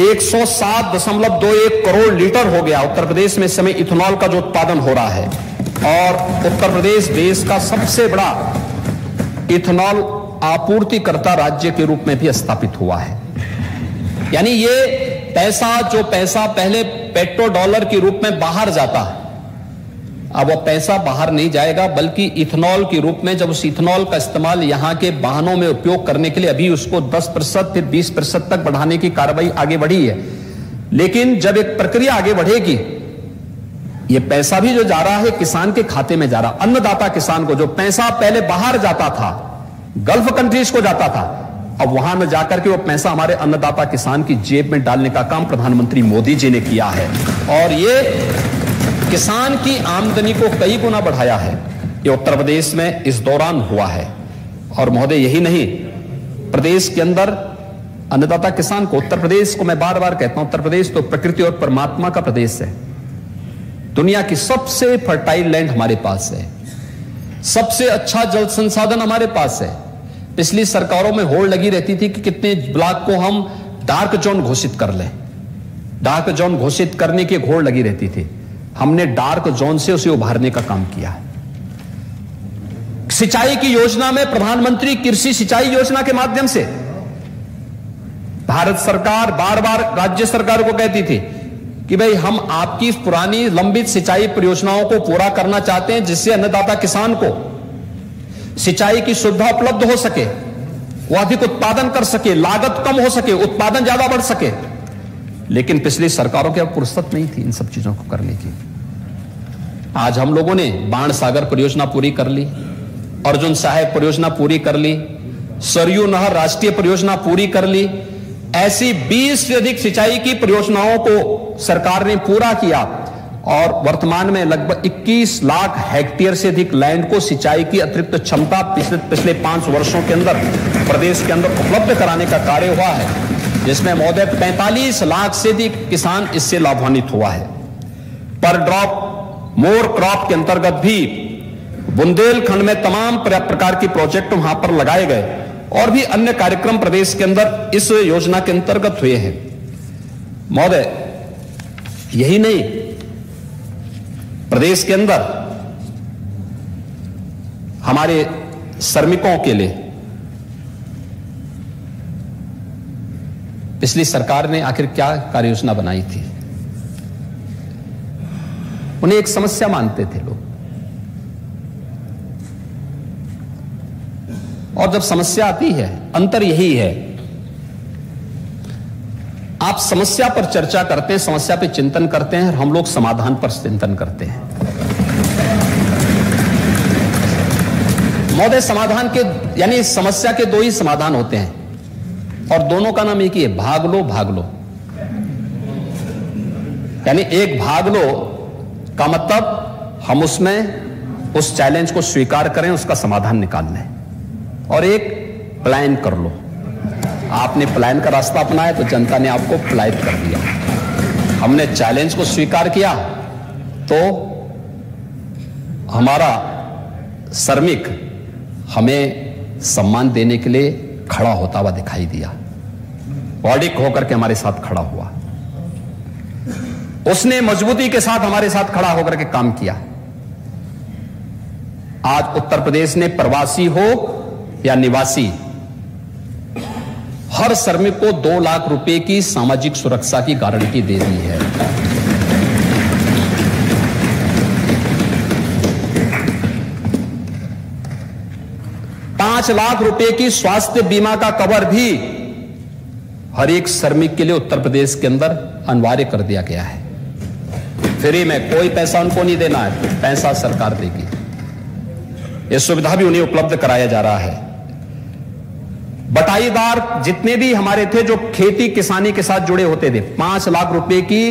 107.21 करोड़ लीटर हो गया। उत्तर प्रदेश में इस समय इथेनॉल का जो उत्पादन हो रहा है, और उत्तर प्रदेश देश का सबसे बड़ा इथेनॉल आपूर्तिकर्ता राज्य के रूप में भी स्थापित हुआ है। यानी ये पैसा पहले पेट्रो डॉलर के रूप में बाहर जाता, अब वो पैसा बाहर नहीं जाएगा, बल्कि इथेनॉल के रूप में, जब उस इथेनॉल का इस्तेमाल यहां के वाहनों में उपयोग करने के लिए अभी उसको 10% फिर 20% तक बढ़ाने की कार्रवाई आगे बढ़ी है। लेकिन जब एक प्रक्रिया आगे बढ़ेगी, ये पैसा भी जो जा रहा है किसान के खाते में जा रहा, अन्नदाता किसान को जो पैसा पहले बाहर जाता था, गल्फ कंट्रीज को जाता था, अब वहां न जाकर के वो पैसा हमारे अन्नदाता किसान की जेब में डालने का काम प्रधानमंत्री मोदी जी ने किया है, और ये किसान की आमदनी को कई गुना बढ़ाया है। ये उत्तर प्रदेश में इस दौरान हुआ है। और महोदय, यही नहीं, प्रदेश के अंदर अन्नदाता किसान को, उत्तर प्रदेश को मैं बार बार कहता हूं, उत्तर प्रदेश तो प्रकृति और परमात्मा का प्रदेश है। दुनिया की सबसे फर्टाइल लैंड हमारे पास है, सबसे अच्छा जल संसाधन हमारे पास है। पिछली सरकारों में होड़ लगी रहती थी कि कितने ब्लॉक को हम डार्क जोन घोषित कर लें, डार्क जोन घोषित करने की होड़ लगी रहती थी। हमने डार्क जोन से उसे उभारने का काम किया है। सिंचाई की योजना में प्रधानमंत्री कृषि सिंचाई योजना के माध्यम से भारत सरकार बार बार राज्य सरकार को कहती थी कि भाई हम आपकी पुरानी लंबित सिंचाई परियोजनाओं को पूरा करना चाहते हैं, जिससे अन्नदाता किसान को सिंचाई की सुविधा उपलब्ध हो सके, वो अधिक उत्पादन कर सके, लागत कम हो सके, उत्पादन ज्यादा बढ़ सके। लेकिन पिछली सरकारों की अब फुर्सत नहीं थी इन सब चीजों को करने की। आज हम लोगों ने बाण सागर परियोजना पूरी कर ली, अर्जुन साहेब परियोजना पूरी कर ली, सरयू नहर राष्ट्रीय परियोजना पूरी कर ली। ऐसी 20 से अधिक सिंचाई की परियोजनाओं को सरकार ने पूरा किया। और वर्तमान में लगभग 21 लाख हेक्टेयर से अधिक लैंड को सिंचाई की अतिरिक्त क्षमता पिछले 5 वर्षों के अंदर प्रदेश के अंदर उपलब्ध कराने का कार्य हुआ है, जिसमें महोदय 45 लाख से अधिक किसान इससे लाभान्वित हुआ है। पर ड्रॉप मोर क्रॉप के अंतर्गत भी बुंदेलखंड में तमाम प्रकार के प्रोजेक्ट वहां पर लगाए गए और भी अन्य कार्यक्रम प्रदेश के अंदर इस योजना के अंतर्गत हुए हैं। महोदय, यही नहीं, प्रदेश के अंदर हमारे श्रमिकों के लिए पिछली सरकार ने आखिर क्या कार्य योजना बनाई थी? उन्हें एक समस्या मानते थे लोग, और जब समस्या आती है, अंतर यही है, आप समस्या पर चर्चा करते हैं, समस्या पर चिंतन करते हैं, और हम लोग समाधान पर चिंतन करते हैं। महोदय, समाधान के यानी समस्या के 2 ही समाधान होते हैं, और दोनों का नाम एक ही है, भाग लो भाग लो। यानी एक भाग लो का मतलब हम उसमें उस चैलेंज को स्वीकार करें, उसका समाधान निकाल लें, और एक प्लान कर लो। आपने प्लान का रास्ता अपनाया तो जनता ने आपको पलायित कर दिया। हमने चैलेंज को स्वीकार किया तो हमारा श्रमिक हमें सम्मान देने के लिए खड़ा होता हुआ दिखाई दिया, ऑडिक होकर के हमारे साथ खड़ा हुआ, उसने मजबूती के साथ हमारे साथ खड़ा होकर के काम किया। आज उत्तर प्रदेश ने प्रवासी हो या निवासी, हर श्रमिक को 2 लाख रुपए की सामाजिक सुरक्षा की गारंटी दे दी है। ₹5 लाख की स्वास्थ्य बीमा का कवर भी हर एक श्रमिक के लिए उत्तर प्रदेश के अंदर अनिवार्य कर दिया गया है। फ्री में, कोई पैसा उनको नहीं देना है, पैसा सरकार देगी। यह सुविधा भी उन्हें उपलब्ध कराया जा रहा है। बटाईदार जितने भी हमारे थे जो खेती किसानी के साथ जुड़े होते थे, 5 लाख रुपए की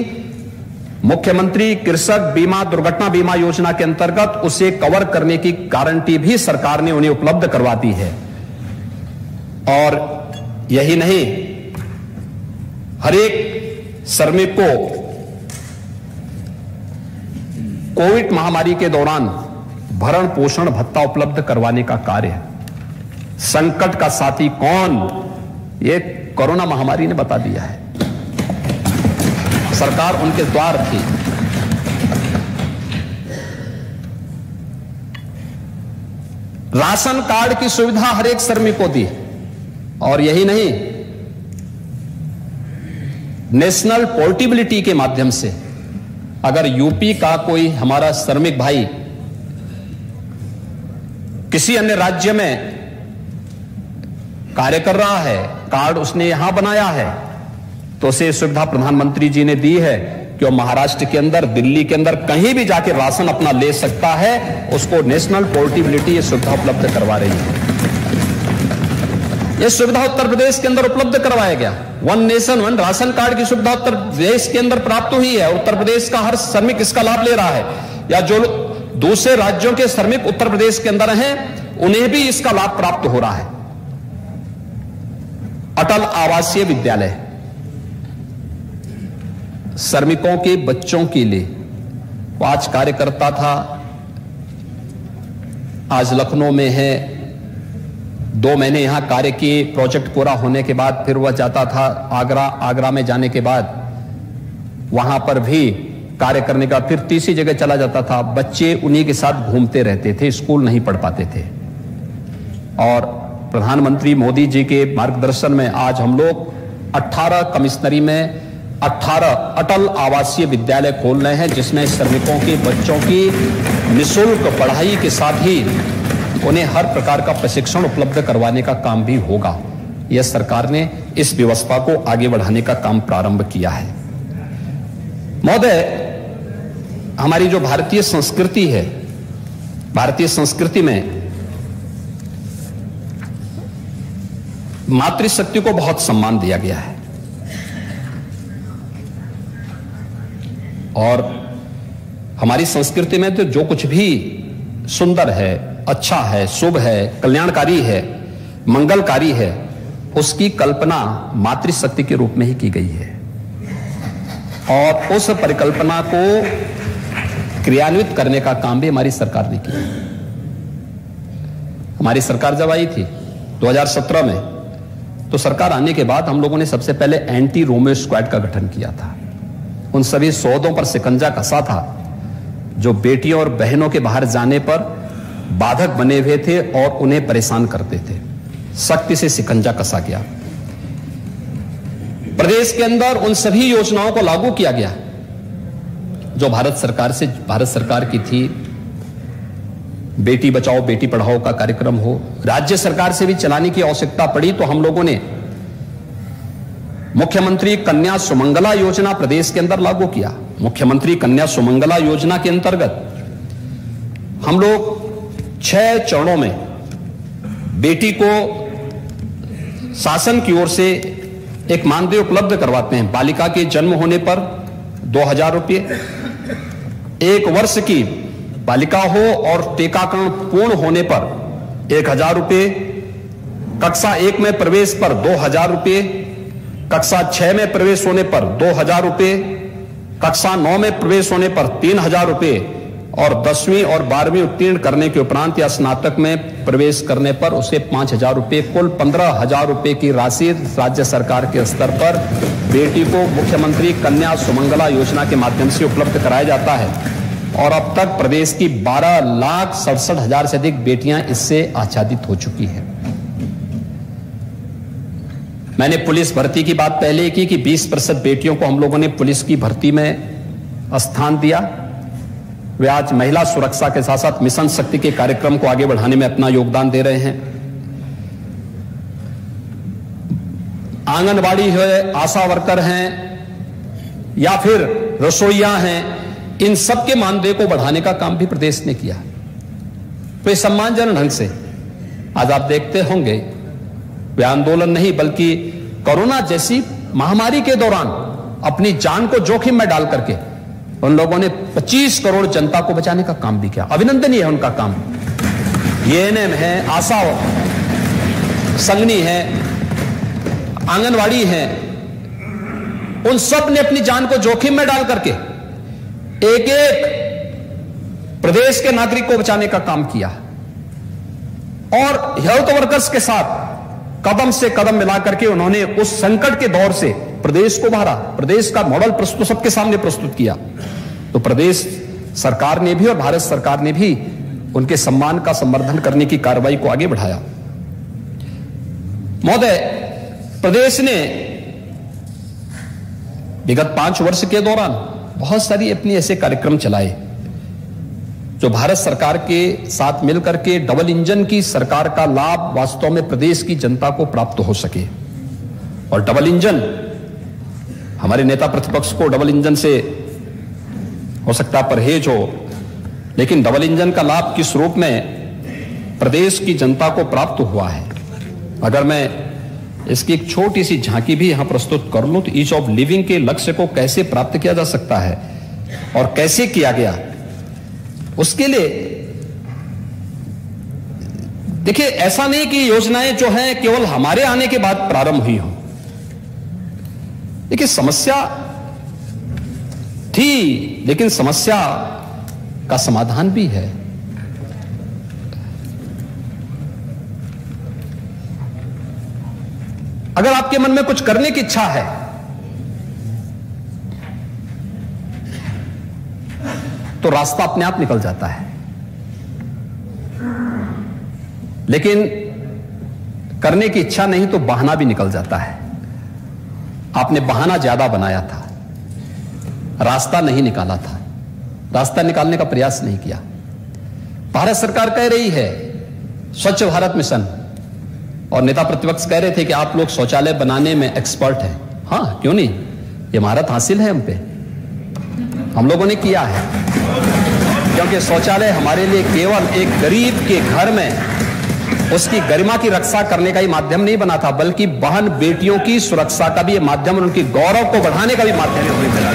मुख्यमंत्री कृषक बीमा दुर्घटना बीमा योजना के अंतर्गत उसे कवर करने की गारंटी भी सरकार ने उन्हें उपलब्ध करवा दी है। और यही नहीं, हर एक श्रमिक को कोविड महामारी के दौरान भरण पोषण भत्ता उपलब्ध करवाने का कार्य है। संकट का साथी कौन, ये कोरोना महामारी ने बता दिया है। सरकार उनके द्वार थी। राशन कार्ड की सुविधा हर एक श्रमिक को दी, और यही नहीं, नेशनल पोर्टेबिलिटी के माध्यम से अगर यूपी का कोई हमारा श्रमिक भाई किसी अन्य राज्य में कार्य कर रहा है, कार्ड उसने यहां बनाया है, तो उसे सुविधा प्रधानमंत्री जी ने दी है कि वो महाराष्ट्र के अंदर, दिल्ली के अंदर कहीं भी जाके राशन अपना ले सकता है। उसको नेशनल पोर्टेबिलिटी ये सुविधा उपलब्ध करवा रही है। यह सुविधा उत्तर प्रदेश के अंदर उपलब्ध करवाया गया। 1 नेशन 1 राशन कार्ड की सुविधा उत्तर प्रदेश के अंदर प्राप्त हुई है। उत्तर प्रदेश का हर श्रमिक इसका लाभ ले रहा है, या जो दूसरे राज्यों के श्रमिक उत्तर प्रदेश के अंदर हैं उन्हें भी इसका लाभ प्राप्त हो रहा है। अटल आवासीय विद्यालय श्रमिकों के बच्चों के लिए, वो आज कार्य करता था, आज लखनऊ में है। 2 महीने यहां कार्य किए, प्रोजेक्ट पूरा होने के बाद फिर वह जाता था आगरा। आगरा में जाने के बाद वहां पर भी कार्य करने का, फिर तीसरी जगह चला जाता था। बच्चे उन्हीं के साथ घूमते रहते थे, स्कूल नहीं पढ़ पाते थे। और प्रधानमंत्री मोदी जी के मार्गदर्शन में आज हम लोग 18 कमिश्नरी में 18 अटल आवासीय विद्यालय खोल रहे हैं, जिसमें श्रमिकों के बच्चों की निःशुल्क पढ़ाई के साथ ही उन्हें हर प्रकार का प्रशिक्षण उपलब्ध करवाने का काम भी होगा। यह सरकार ने इस व्यवस्था को आगे बढ़ाने का काम प्रारंभ किया है। महोदय, हमारी जो भारतीय संस्कृति है, भारतीय संस्कृति में मातृशक्ति को बहुत सम्मान दिया गया है, और हमारी संस्कृति में तो जो कुछ भी सुंदर है, अच्छा है, शुभ है, कल्याणकारी है, मंगलकारी है, उसकी कल्पना मातृशक्ति के रूप में ही की गई है और उस परिकल्पना को क्रियान्वित करने का काम भी हमारी सरकार ने किया। हमारी सरकार जब आई थी 2017 में, तो सरकार आने के बाद हम लोगों ने सबसे पहले एंटी रोमियो स्क्वाड का गठन किया था। उन सभी सौदों पर शिकंजा कसा था जो बेटियों और बहनों के बाहर जाने पर बाधक बने हुए थे और उन्हें परेशान करते थे। सख्ती से शिकंजा कसा गया। प्रदेश के अंदर उन सभी योजनाओं को लागू किया गया जो भारत सरकार की थी। बेटी बचाओ बेटी पढ़ाओ का कार्यक्रम हो, राज्य सरकार से भी चलाने की आवश्यकता पड़ी तो हम लोगों ने मुख्यमंत्री कन्या सुमंगला योजना प्रदेश के अंदर लागू किया। मुख्यमंत्री कन्या सुमंगला योजना के अंतर्गत हम लोग 6 चरणों में बेटी को शासन की ओर से एक मानदेय उपलब्ध करवाते हैं। बालिका के जन्म होने पर 2000 रुपये, 1 वर्ष की बालिका हो और टीकाकरण पूर्ण होने पर 1000 रुपये, कक्षा 1 में प्रवेश पर 2000 रुपये, कक्षा 6 में प्रवेश होने पर 2000 रुपये, कक्षा 9 में प्रवेश होने पर 3000 रुपये और 10वीं और 12वीं उत्तीर्ण करने के उपरांत या स्नातक में प्रवेश करने पर उसे 5000 रुपये, कुल 15000 रुपये की राशि राज्य सरकार के स्तर पर बेटी को मुख्यमंत्री कन्या सुमंगला योजना के माध्यम से उपलब्ध कराया जाता है। और अब तक प्रदेश की 12,67,000 से अधिक बेटियां इससे आच्छादित हो चुकी हैं। मैंने पुलिस भर्ती की बात पहले की कि 20% बेटियों को हम लोगों ने पुलिस की भर्ती में स्थान दिया। वे आज महिला सुरक्षा के साथ साथ मिशन शक्ति के कार्यक्रम को आगे बढ़ाने में अपना योगदान दे रहे हैं। आंगनबाड़ी है, आशा वर्कर हैं या फिर रसोइया हैं, इन सब के मानदेय को बढ़ाने का काम भी प्रदेश ने किया। तो ये सम्मानजनक ढंग से आज आप देखते होंगे वे आंदोलन नहीं बल्कि कोरोना जैसी महामारी के दौरान अपनी जान को जोखिम में डाल करके उन लोगों ने 25 करोड़ जनता को बचाने का काम भी किया। अभिनंदनीय है उनका काम। एएनएम है, आशा संगनी है, आंगनवाड़ी है, उन सब ने अपनी जान को जोखिम में डाल करके एक एक प्रदेश के नागरिक को बचाने का काम किया और हेल्थ वर्कर्स के साथ कदम से कदम मिला करके उन्होंने उस संकट के दौर से प्रदेश को बाहर, प्रदेश का मॉडल प्रस्तुत सबके सामने प्रस्तुत किया। तो प्रदेश सरकार ने भी और भारत सरकार ने भी उनके सम्मान का संवर्धन करने की कार्रवाई को आगे बढ़ाया। महोदय, प्रदेश ने विगत 5 वर्ष के दौरान बहुत सारी अपनी ऐसे कार्यक्रम चलाए जो भारत सरकार के साथ मिलकर के डबल इंजन की सरकार का लाभ वास्तव में प्रदेश की जनता को प्राप्त हो सके। और डबल इंजन, हमारे नेता प्रतिपक्ष को डबल इंजन से हो सकता परहेज हो, लेकिन डबल इंजन का लाभ किस रूप में प्रदेश की जनता को प्राप्त हुआ है, अगर मैं इसकी एक छोटी सी झांकी भी यहां प्रस्तुत कर लूं तो ईज ऑफ लिविंग के लक्ष्य को कैसे प्राप्त किया जा सकता है और कैसे किया गया, उसके लिए देखिए, ऐसा नहीं कि योजनाएं जो हैं केवल हमारे आने के बाद प्रारंभ हुई हो। देखिए, समस्या थी लेकिन समस्या का समाधान भी है। अगर आपके मन में कुछ करने की इच्छा है तो रास्ता अपने आप निकल जाता है, लेकिन करने की इच्छा नहीं तो बहाना भी निकल जाता है। आपने बहाना ज्यादा बनाया था, रास्ता नहीं निकाला था, रास्ता निकालने का प्रयास नहीं किया। भारत सरकार कह रही है स्वच्छ भारत मिशन और नेता प्रतिपक्ष कह रहे थे कि आप लोग शौचालय बनाने में एक्सपर्ट हैं। हाँ, क्यों नहीं, ये महारत हासिल है हम पे, हम लोगों ने किया है। क्योंकि शौचालय हमारे लिए केवल एक गरीब के घर में उसकी गरिमा की रक्षा करने का ही माध्यम नहीं बना था, बल्कि बहन बेटियों की सुरक्षा का भी माध्यम और उनकी गौरव को बढ़ाने का भी माध्यम हमें मिला।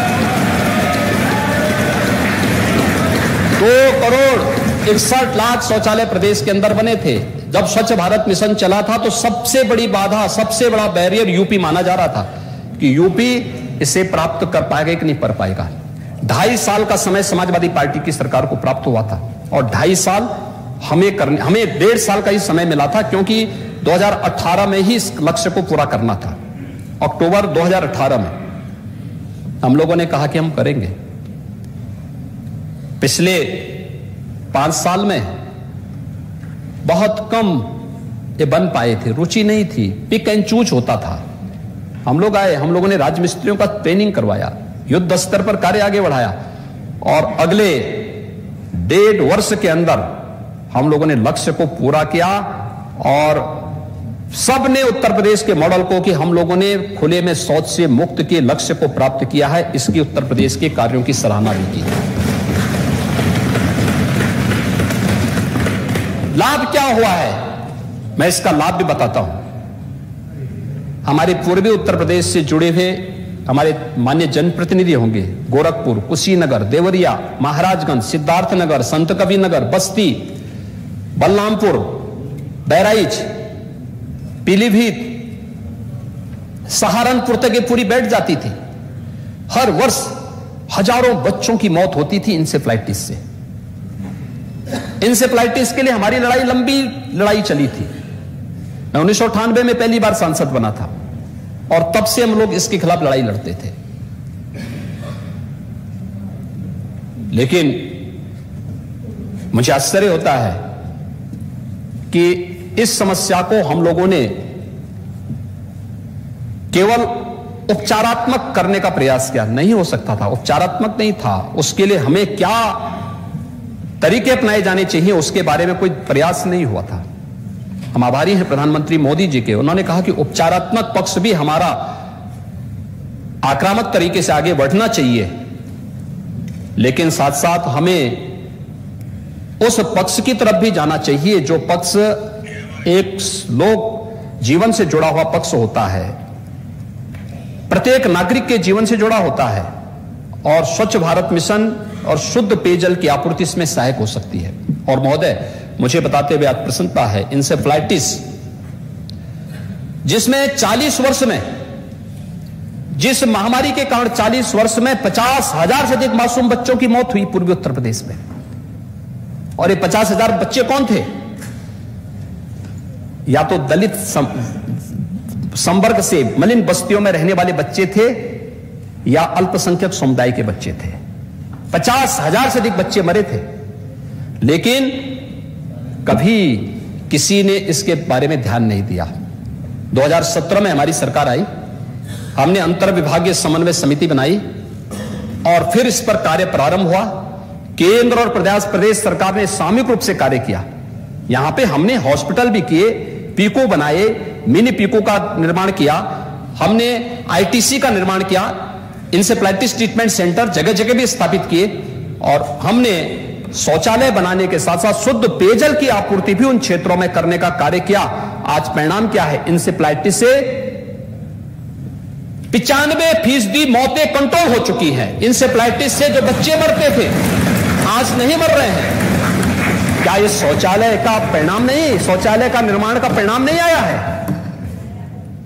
2,61,00,000 शौचालय प्रदेश के अंदर बने थे। जब स्वच्छ भारत मिशन चला था तो सबसे बड़ी बाधा, सबसे बड़ा बैरियर यूपी माना जा रहा था कि यूपी इसे प्राप्त कर पाएगा कि नहीं कर पाएगा। 2.5 साल का समय समाजवादी पार्टी की सरकार को प्राप्त हुआ था और 2.5 साल हमें 1.5 साल का ही समय मिला था, क्योंकि 2018 में ही इस लक्ष्य को पूरा करना था। अक्टूबर 2018 में हम लोगों ने कहा कि हम करेंगे। पिछले 5 साल में बहुत कम ये बन पाए थे, रुचि नहीं थी, पिक एंड चूज होता था। हम लोग आए, हम लोगों ने राजमिस्त्रियों का ट्रेनिंग करवाया, युद्ध स्तर पर कार्य आगे बढ़ाया और अगले 1.5 वर्ष के अंदर हम लोगों ने लक्ष्य को पूरा किया और सबने उत्तर प्रदेश के मॉडल को कि हम लोगों ने खुले में शौच से मुक्त के लक्ष्य को प्राप्त किया है, इसकी उत्तर प्रदेश के कार्यों की सराहना भी की। लाभ क्या हुआ है, मैं इसका लाभ भी बताता हूं। हमारे पूर्वी उत्तर प्रदेश से जुड़े हुए हमारे मान्य जनप्रतिनिधि होंगे, गोरखपुर, कुशीनगर, देवरिया, महाराजगंज, सिद्धार्थनगर, संत कबीर नगर, बस्ती, बलरामपुर, बहराइच, पीलीभीत, सहारनपुर तक ये पूरी बैठ जाती थी। हर वर्ष हजारों बच्चों की मौत होती थी इंसेफ्लाइटिस से। इंसेफ्लाइटिस के लिए हमारी लड़ाई, लंबी लड़ाई चली थी। मैं 1998 में पहली बार सांसद बना था और तब से हम लोग इसके खिलाफ लड़ाई लड़ते थे। लेकिन मुझे आश्चर्य होता है कि इस समस्या को हम लोगों ने केवल उपचारात्मक करने का प्रयास किया। नहीं हो सकता था, उपचारात्मक नहीं था। उसके लिए हमें क्या तरीके अपनाए जाने चाहिए उसके बारे में कोई प्रयास नहीं हुआ था। हम आभारी हैं प्रधानमंत्री मोदी जी के, उन्होंने कहा कि उपचारात्मक पक्ष भी हमारा आक्रामक तरीके से आगे बढ़ना चाहिए, लेकिन साथ साथ हमें उस पक्ष की तरफ भी जाना चाहिए जो पक्ष एक लोक जीवन से जुड़ा हुआ पक्ष होता है, प्रत्येक नागरिक के जीवन से जुड़ा होता है और स्वच्छ भारत मिशन और शुद्ध पेयजल की आपूर्ति इसमें सहायक हो सकती है। और महोदय, मुझे बताते हुए आज प्रसन्नता है, इंसेफ्लाइटिस जिसमें 40 वर्ष में, जिस महामारी के कारण 40 वर्ष में 50,000 से अधिक मासूम बच्चों की मौत हुई पूर्वी उत्तर प्रदेश में। और ये 50,000 बच्चे कौन थे? या तो दलित संवर्ग से मलिन बस्तियों में रहने वाले बच्चे थे या अल्पसंख्यक समुदाय के बच्चे थे। 50,000 से अधिक बच्चे मरे थे, लेकिन कभी किसी ने इसके बारे में ध्यान नहीं दिया। 2017 में हमारी सरकार आई, हमने अंतर विभागीय समन्वय समिति बनाई और फिर इस पर कार्य प्रारंभ हुआ। केंद्र और प्रदेश सरकार ने सामूहिक रूप से कार्य किया। यहां पे हमने हॉस्पिटल भी किए, पीको बनाए, मिनी पीको का निर्माण किया, हमने आईटीसी का निर्माण किया, इंसेफ्लाइटिस ट्रीटमेंट सेंटर जगह जगह भी स्थापित किए और हमने शौचालय बनाने के साथ साथ शुद्ध पेयजल की आपूर्ति भी उन क्षेत्रों में करने का कार्य किया। आज परिणाम क्या है? इंसेफ्लाइटिस से 95% मौतें कंट्रोल हो चुकी हैं। इंसेफ्लाइटिस से जो बच्चे मरते थे आज नहीं मर रहे हैं। क्या ये शौचालय का परिणाम नहीं, शौचालय का निर्माण का परिणाम नहीं आया है?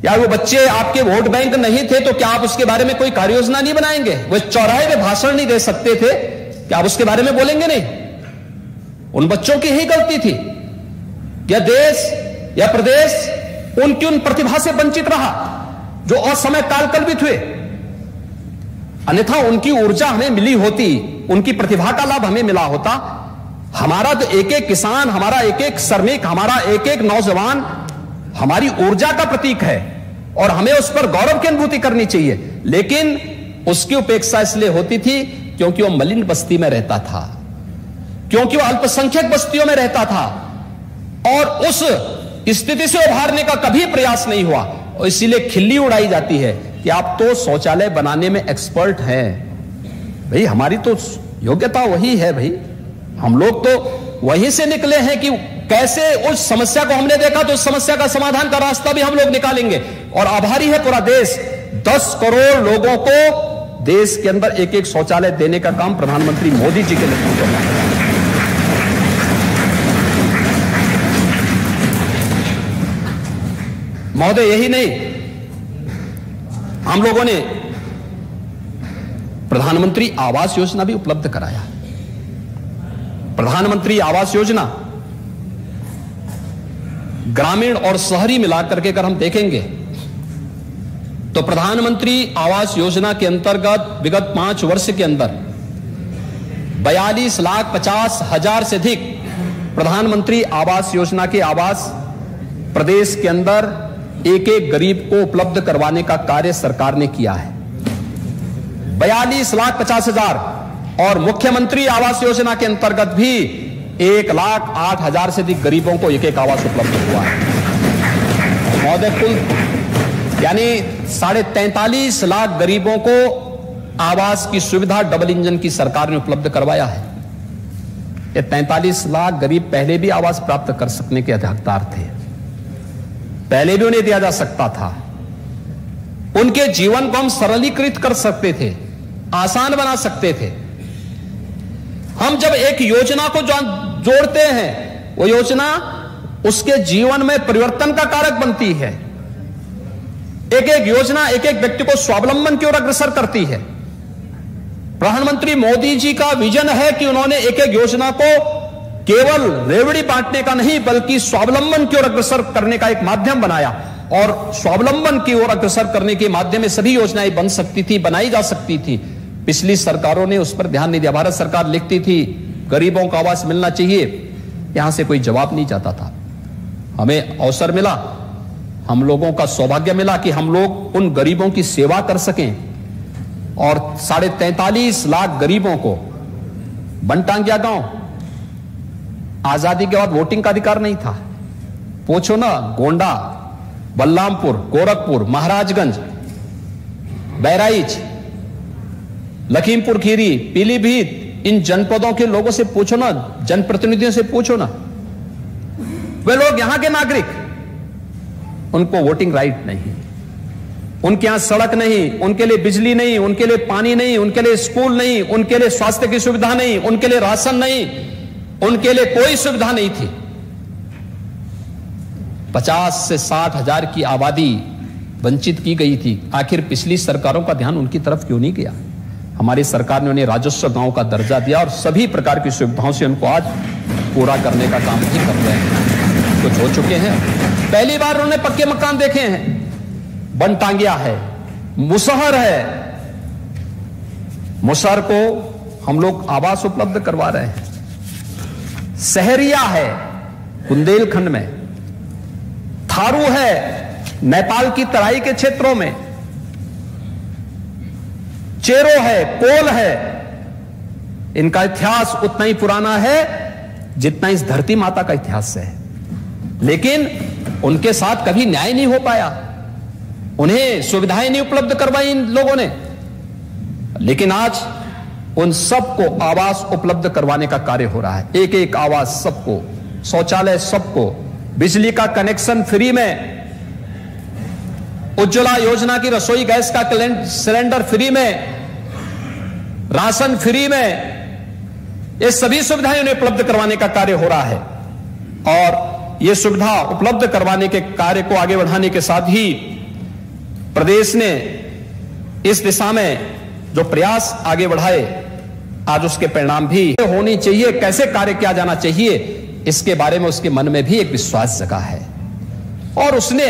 या वो बच्चे आपके वोट बैंक नहीं थे तो क्या आप उसके बारे में कोई कार्य योजना नहीं बनाएंगे? वो चौराहे पे भाषण नहीं दे सकते थे, क्या आप उसके बारे में बोलेंगे नहीं? उन बच्चों की ही गलती थी या देश या प्रदेश उनकी उन प्रतिभा से वंचित रहा जो असमय कालकल्पित हुए? अन्यथा उनकी ऊर्जा हमें मिली होती, उनकी प्रतिभा का लाभ हमें मिला होता। हमारा तो एक एक किसान, हमारा एक एक श्रमिक, हमारा एक एक नौजवान हमारी ऊर्जा का प्रतीक है और हमें उस पर गौरव की अनुभूति करनी चाहिए। लेकिन उसकी उपेक्षा इसलिए होती थी क्योंकि वो मलिन बस्ती में रहता था, क्योंकि वो अल्पसंख्यक बस्तियों में रहता था और उस स्थिति से उभारने का कभी प्रयास नहीं हुआ। और इसीलिए खिल्ली उड़ाई जाती है कि आप तो शौचालय बनाने में एक्सपर्ट हैं। भाई हमारी तो योग्यता वही है, भाई हम लोग तो वहीं से निकले हैं कि कैसे उस समस्या को हमने देखा तो उस समस्या का समाधान का रास्ता भी हम लोग निकालेंगे। और आभारी है पूरा देश, 10 करोड़ लोगों को देश के अंदर एक एक शौचालय देने का काम प्रधानमंत्री मोदी जी के नेतृत्व में। महोदय, यही नहीं, हम लोगों ने प्रधानमंत्री आवास योजना भी उपलब्ध कराया। प्रधानमंत्री आवास योजना ग्रामीण और शहरी मिलाकर के अगर हम देखेंगे तो प्रधानमंत्री आवास योजना के अंतर्गत विगत 5 वर्ष के अंदर 42,50,000 से अधिक प्रधानमंत्री आवास योजना के आवास प्रदेश के अंदर एक एक गरीब को उपलब्ध करवाने का कार्य सरकार ने किया है। 42,50,000 और मुख्यमंत्री आवास योजना के अंतर्गत भी 1,08,000 से अधिक गरीबों को एक एक आवास उपलब्ध हुआ है। महोदय, कुल यानी 43.5 लाख गरीबों को आवास की सुविधा डबल इंजन की सरकार ने उपलब्ध करवाया है। ये 43 लाख गरीब पहले भी आवास प्राप्त कर सकने के हकदार थे, पहले भी उन्हें दिया जा सकता था। उनके जीवन को हम सरलीकृत कर सकते थे, आसान बना सकते थे। हम जब एक योजना को जोड़ते हैं, वो योजना उसके जीवन में परिवर्तन का कारक बनती है। एक एक योजना एक एक व्यक्ति को स्वावलंबन की ओर अग्रसर करती है। प्रधानमंत्री मोदी जी का विजन है कि उन्होंने एक एक योजना को केवल रेवड़ी बांटने का नहीं बल्कि स्वावलंबन की ओर अग्रसर करने का एक माध्यम बनाया। और स्वावलंबन की ओर अग्रसर करने के माध्यम में सभी योजनाएं बन सकती थी, बनाई जा सकती थी। पिछली सरकारों ने उस पर ध्यान नहीं दिया। भारत सरकार लिखती थी गरीबों को आवास मिलना चाहिए, यहां से कोई जवाब नहीं जाता था। हमें अवसर मिला, हम लोगों का सौभाग्य मिला कि हम लोग उन गरीबों की सेवा कर सकें और 43.5 लाख गरीबों को बनटांगिया गांव, आजादी के बाद वोटिंग का अधिकार नहीं था। पूछो ना, गोंडा, बलरामपुर, गोरखपुर, महाराजगंज, बहराइच, लखीमपुर खीरी, पीलीभीत, इन जनपदों के लोगों से पूछो ना, जनप्रतिनिधियों से पूछो ना, वे लोग यहां के नागरिक, उनको वोटिंग राइट नहीं, उनके यहां सड़क नहीं, उनके लिए बिजली नहीं, उनके लिए पानी नहीं, उनके लिए स्कूल नहीं, उनके लिए स्वास्थ्य की सुविधा नहीं, उनके लिए राशन नहीं, उनके लिए कोई सुविधा नहीं थी। 50 से 60 हजार की आबादी वंचित की गई थी। आखिर पिछली सरकारों का ध्यान उनकी तरफ क्यों नहीं गया? हमारी सरकार ने उन्हें राजस्व गांव का दर्जा दिया और सभी प्रकार की सुविधाओं से उनको आज पूरा करने का काम भी कर रहे हैं। कुछ हो चुके हैं, पहली बार उन्होंने पक्के मकान देखे हैं। बनटांगिया है, मुसहर है, मुसहर को हम लोग आवास उपलब्ध करवा रहे हैं। सहरिया है बुंदेलखंड में, थारू है नेपाल की तराई के क्षेत्रों में, चेरो है, कोल है। इनका इतिहास उतना ही पुराना है जितना इस धरती माता का इतिहास है, लेकिन उनके साथ कभी न्याय नहीं हो पाया, उन्हें सुविधाएं नहीं उपलब्ध करवाई इन लोगों ने। लेकिन आज उन सबको आवास उपलब्ध करवाने का कार्य हो रहा है। एक एक आवास सबको, शौचालय सबको, बिजली का कनेक्शन फ्री में, उज्ज्वला योजना की रसोई गैस का सिलेंडर फ्री में, राशन फ्री में, ये सभी सुविधाएं उन्हें उपलब्ध करवाने का कार्य हो रहा है। और ये सुविधा उपलब्ध करवाने के कार्य को आगे बढ़ाने के साथ ही प्रदेश ने इस दिशा में जो प्रयास आगे बढ़ाए, आज उसके परिणाम भी होनी चाहिए। कैसे कार्य किया जाना चाहिए, इसके बारे में उसके मन में भी एक विश्वास जगा है और उसने